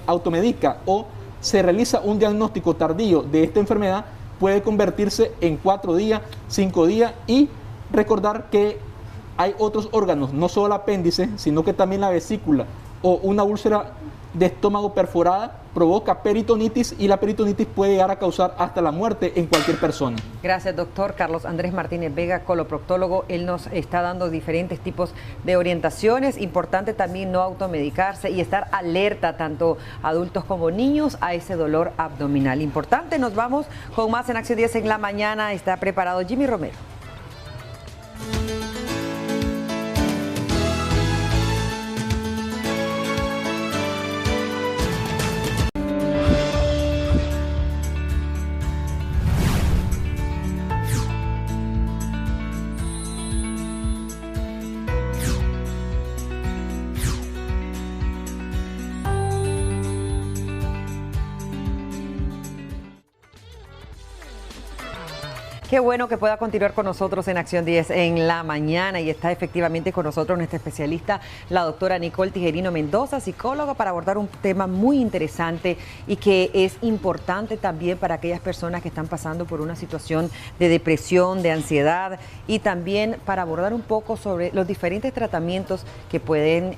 automedica o se realiza un diagnóstico tardío de esta enfermedad, puede convertirse en 4 días, 5 días, y recordar que hay otros órganos, no solo el apéndice, sino que también la vesícula o una úlcera de estómago perforada provoca peritonitis, y la peritonitis puede llegar a causar hasta la muerte en cualquier persona. Gracias, doctor Carlos Andrés Martínez Vega, coloproctólogo. Él nos está dando diferentes tipos de orientaciones. Importante también no automedicarse y estar alerta, tanto adultos como niños, a ese dolor abdominal. Importante. Nos vamos con más en Acción 10 en la mañana. Está preparado Jimmy Romero. Qué bueno que pueda continuar con nosotros en Acción 10 en la mañana, y está efectivamente con nosotros nuestra especialista, la doctora Nicole Tijerino Mendoza, psicóloga, para abordar un tema muy interesante y que es importante también para aquellas personas que están pasando por una situación de depresión, de ansiedad, y también para abordar un poco sobre los diferentes tratamientos que pueden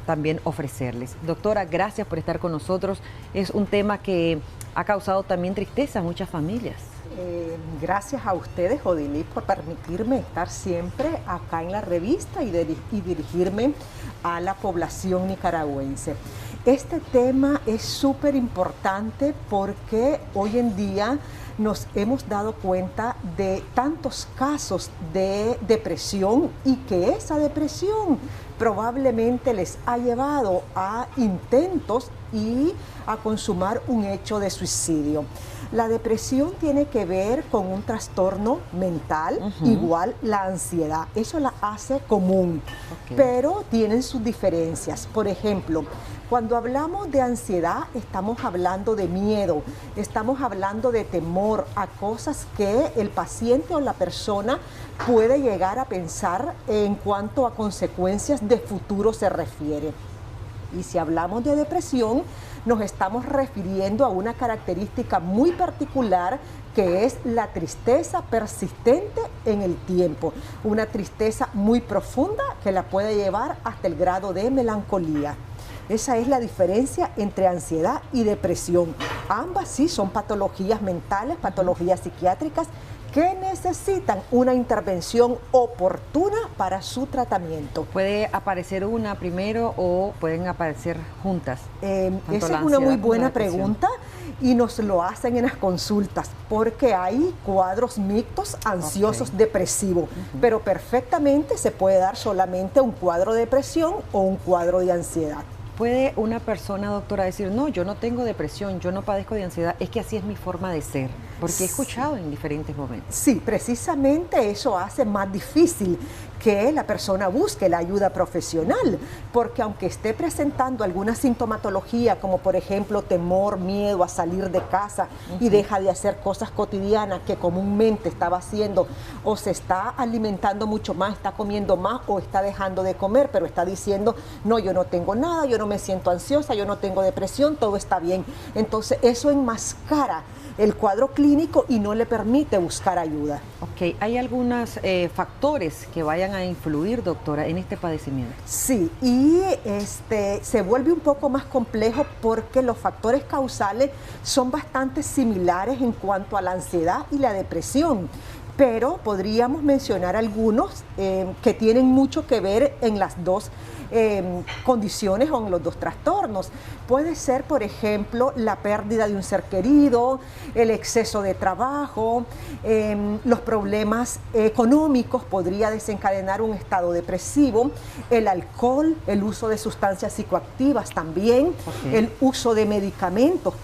también ofrecerles. Doctora, gracias por estar con nosotros. Es un tema que ha causado también tristeza a muchas familias. Gracias a ustedes, Odilis, por permitirme estar siempre acá en la revista y dirigirme a la población nicaragüense. Este tema es súper importante porque hoy en día nos hemos dado cuenta de tantos casos de depresión, y que esa depresión probablemente les ha llevado a intentos y a consumar un hecho de suicidio. La depresión tiene que ver con un trastorno mental, igual la ansiedad. Eso la hace común, pero tienen sus diferencias. Por ejemplo, cuando hablamos de ansiedad, estamos hablando de miedo, estamos hablando de temor a cosas que el paciente o la persona puede llegar a pensar en cuanto a consecuencias de futuro se refiere. Y si hablamos de depresión, nos estamos refiriendo a una característica muy particular, que es la tristeza persistente en el tiempo. Una tristeza muy profunda que la puede llevar hasta el grado de melancolía. Esa es la diferencia entre ansiedad y depresión. Ambas sí son patologías mentales, patologías psiquiátricas, que necesitan una intervención oportuna para su tratamiento. ¿Puede aparecer una primero o pueden aparecer juntas? Esa es una muy buena pregunta, y nos lo hacen en las consultas, porque hay cuadros mixtos ansiosos depresivos, pero perfectamente se puede dar solamente un cuadro de depresión o un cuadro de ansiedad. ¿Puede una persona, doctora, decir, no, yo no tengo depresión, yo no padezco de ansiedad, es que así es mi forma de ser? Porque he escuchado en diferentes momentos. Sí, precisamente eso hace más difícil que la persona busque la ayuda profesional, porque aunque esté presentando alguna sintomatología, como por ejemplo temor, miedo a salir de casa, y deja de hacer cosas cotidianas que comúnmente estaba haciendo, o se está alimentando mucho más, está comiendo más, o está dejando de comer, pero está diciendo, no, yo no tengo nada, yo no me siento ansiosa, yo no tengo depresión, todo está bien. Entonces eso enmascara el cuadro clínico y no le permite buscar ayuda. Ok, ¿hay algunos factores que vayan a influir, doctora, en este padecimiento? Sí, y se vuelve un poco más complejo porque los factores causales son bastante similares en cuanto a la ansiedad y la depresión, pero podríamos mencionar algunos que tienen mucho que ver en las dos condiciones o en los dos trastornos. Puede ser, por ejemplo, la pérdida de un ser querido, el exceso de trabajo, los problemas económicos podría desencadenar un estado depresivo, el alcohol, el uso de sustancias psicoactivas también, el uso de medicamentos,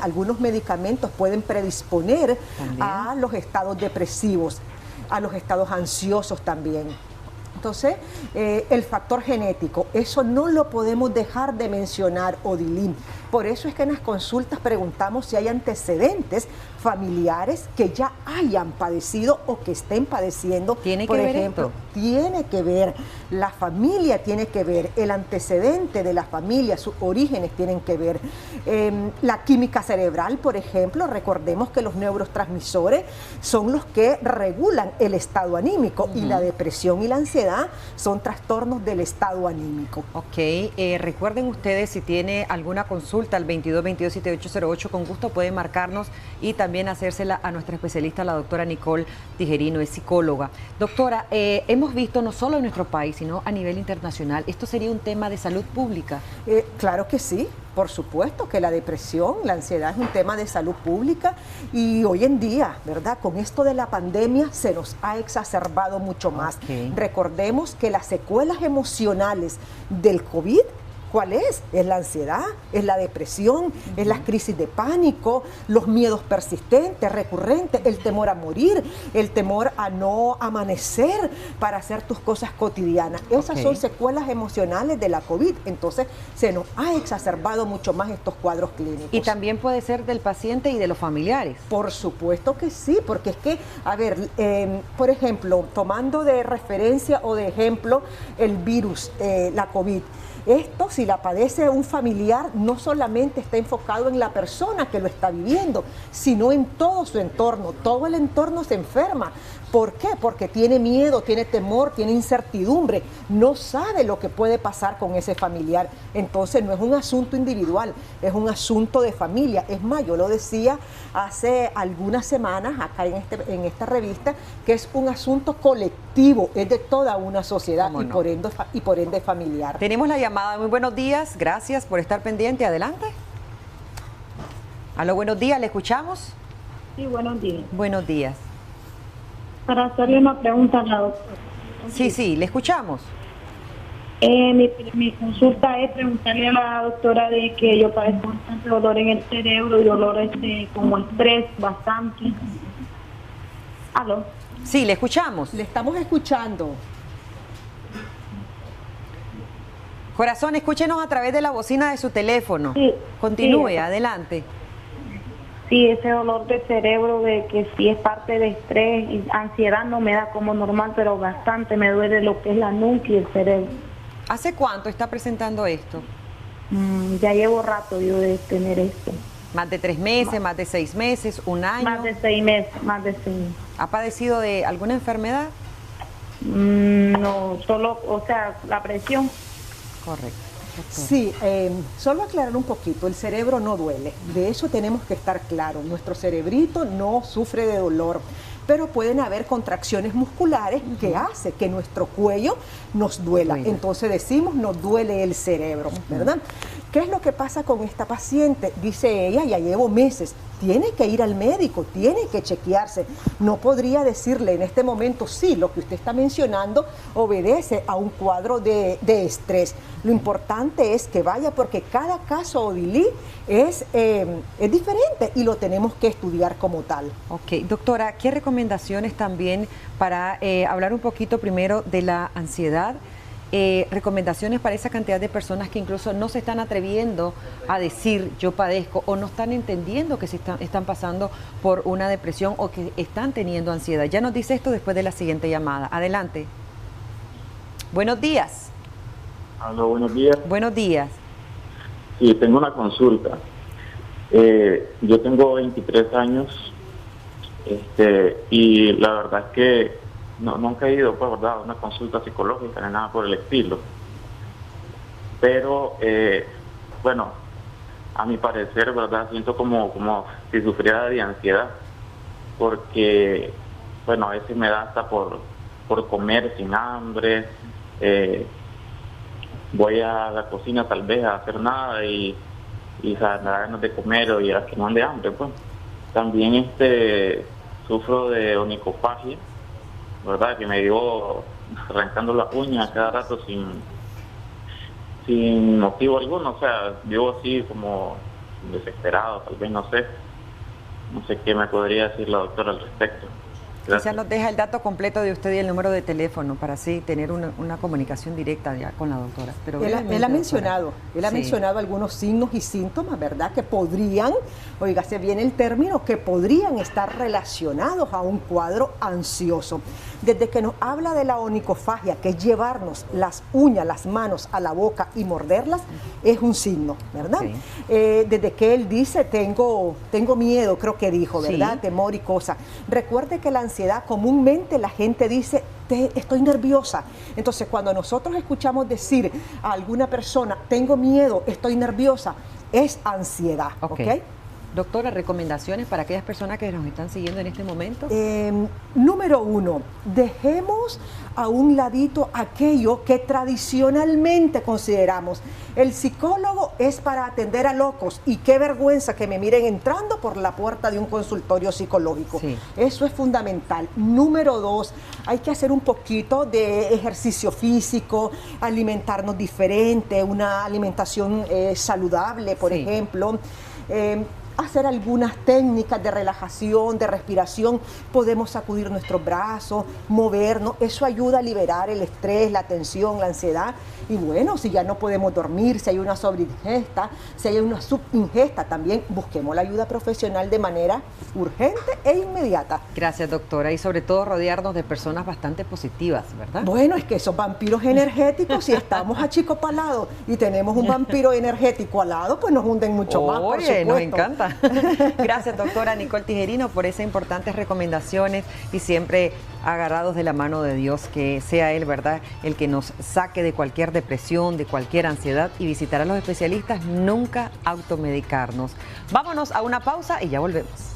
algunos medicamentos pueden predisponer a los estados depresivos, a los estados ansiosos también. Entonces, el factor genético, eso no lo podemos dejar de mencionar, Odilín. Por eso es que en las consultas preguntamos si hay antecedentes familiares que ya hayan padecido o que estén padeciendo. ¿Tiene por que ver ejemplo, esto? Tiene que ver, la familia tiene que ver, el antecedente de la familia, sus orígenes tienen que ver. La química cerebral, por ejemplo, recordemos que los neurotransmisores son los que regulan el estado anímico y la depresión y la ansiedad son trastornos del estado anímico. Ok, recuerden ustedes, si tiene alguna consulta al 2222-7808, con gusto pueden marcarnos y también hacérsela a nuestra especialista, la doctora Nicole Tijerino, es psicóloga. Doctora, hemos visto no solo en nuestro país, sino a nivel internacional, ¿esto sería un tema de salud pública? Claro que sí. Por supuesto que la depresión, la ansiedad es un tema de salud pública y hoy en día, ¿verdad? Con esto de la pandemia se nos ha exacerbado mucho más. Recordemos que las secuelas emocionales del COVID, ¿cuál es? Es la ansiedad, es la depresión, es la crisis de pánico, los miedos persistentes, recurrentes, el temor a morir, el temor a no amanecer para hacer tus cosas cotidianas. Esas son secuelas emocionales de la COVID. Entonces, se nos ha exacerbado mucho más estos cuadros clínicos. Y también puede ser del paciente y de los familiares. Por supuesto que sí, porque es que, a ver, por ejemplo, tomando de referencia o de ejemplo el virus, la COVID, esto, si la padece un familiar, no solamente está enfocado en la persona que lo está viviendo, sino en todo su entorno. Todo el entorno se enferma. ¿Por qué? Porque tiene miedo, tiene temor, tiene incertidumbre, no sabe lo que puede pasar con ese familiar. Entonces no es un asunto individual, es un asunto de familia. Es más, yo lo decía hace algunas semanas acá en esta revista, que es un asunto colectivo, es de toda una sociedad y por ende familiar. Tenemos la llamada. Muy buenos días, gracias por estar pendiente. Adelante. Aló, buenos días, ¿le escuchamos? Sí, buenos días. Buenos días. Para hacerle una pregunta a la doctora. Sí, le escuchamos. Mi consulta es preguntarle a la doctora de que yo padezco bastante dolor en el cerebro y dolor como estrés bastante. ¿Aló? Sí, le escuchamos. Le estamos escuchando. Corazón, escúchenos a través de la bocina de su teléfono. Sí, continúe, sí. Adelante. Sí, ese dolor de cerebro de que sí es parte de estrés y ansiedad no me da como normal, pero bastante me duele lo que es la nuca y el cerebro. ¿Hace cuánto está presentando esto? Ya llevo rato yo de tener esto. ¿Más de 3 meses, más de 6 meses, un año? Más de 6 meses, más de 6 meses. ¿Ha padecido de alguna enfermedad? No, solo, o sea, la presión. Correcto. Sí, solo aclarar un poquito, el cerebro no duele, de eso tenemos que estar claros, nuestro cerebrito no sufre de dolor, pero pueden haber contracciones musculares que hace que nuestro cuello nos duela, entonces decimos nos duele el cerebro, ¿verdad? ¿Qué es lo que pasa con esta paciente? Dice ella, ya llevo meses, tiene que ir al médico, tiene que chequearse. No podría decirle en este momento, sí, lo que usted está mencionando obedece a un cuadro de estrés. Lo importante es que vaya porque cada caso, Odilí, es diferente y lo tenemos que estudiar como tal. Ok, doctora, ¿qué recomendaciones también para hablar un poquito primero de la ansiedad? Recomendaciones para esa cantidad de personas que incluso no se están atreviendo a decir yo padezco o no están entendiendo que están pasando por una depresión o que están teniendo ansiedad. Ya nos dice esto después de la siguiente llamada. Adelante. Buenos días. Aló, buenos días. Buenos días. Sí, tengo una consulta. Yo tengo 23 años. Y la verdad es que nunca he ido, pues, ¿verdad?, a una consulta psicológica ni nada por el estilo. Pero, bueno, a mi parecer, ¿verdad?, siento como si sufriera de ansiedad, porque, bueno, a veces me da hasta por comer sin hambre, voy a la cocina tal vez a hacer nada y me da ganas de comer o a que no ande hambre, pues. También sufro de onicofagia, ¿verdad?, que me dio arrancando las uñas cada rato sin motivo alguno, o sea, vivo así como desesperado, tal vez, no sé qué me podría decir la doctora al respecto. Quizás nos deja el dato completo de usted y el número de teléfono para así tener una comunicación directa ya con la doctora. Pero él ha mencionado algunos signos y síntomas, ¿verdad?, que podrían, oígase bien el término, que podrían estar relacionados a un cuadro ansioso. Desde que nos habla de la onicofagia, que es llevarnos las uñas, las manos a la boca y morderlas, es un signo, ¿verdad? Sí. Desde que él dice, tengo miedo, creo que dijo, ¿verdad? Sí. Temor y cosas. Recuerde que la ansiedad, comúnmente la gente dice, estoy nerviosa. Entonces, cuando nosotros escuchamos decir a alguna persona, tengo miedo, estoy nerviosa, es ansiedad, ¿ok? Doctora, recomendaciones para aquellas personas que nos están siguiendo en este momento. Número 1, dejemos a un ladito aquello que tradicionalmente consideramos. El psicólogo es para atender a locos y qué vergüenza que me miren entrando por la puerta de un consultorio psicológico. Sí. Eso es fundamental. Número 2, hay que hacer un poquito de ejercicio físico, alimentarnos diferente, una alimentación saludable, por ejemplo. Hacer algunas técnicas de relajación, de respiración, podemos sacudir nuestros brazos, movernos, eso ayuda a liberar el estrés, la tensión, la ansiedad. Y bueno, si ya no podemos dormir, si hay una sobreingesta, si hay una subingesta, también busquemos la ayuda profesional de manera urgente e inmediata. Gracias, doctora, y sobre todo rodearnos de personas bastante positivas, ¿verdad? Bueno, es que esos vampiros energéticos, si estamos achicopalados y tenemos un vampiro energético al lado, pues nos hunden mucho más, por supuesto. Nos encanta. Gracias, doctora Nicole Tijerino, por esas importantes recomendaciones y siempre agarrados de la mano de Dios, que sea Él, ¿verdad?, el que nos saque de cualquier depresión, de cualquier ansiedad, y visitar a los especialistas, nunca automedicarnos. Vámonos a una pausa y ya volvemos.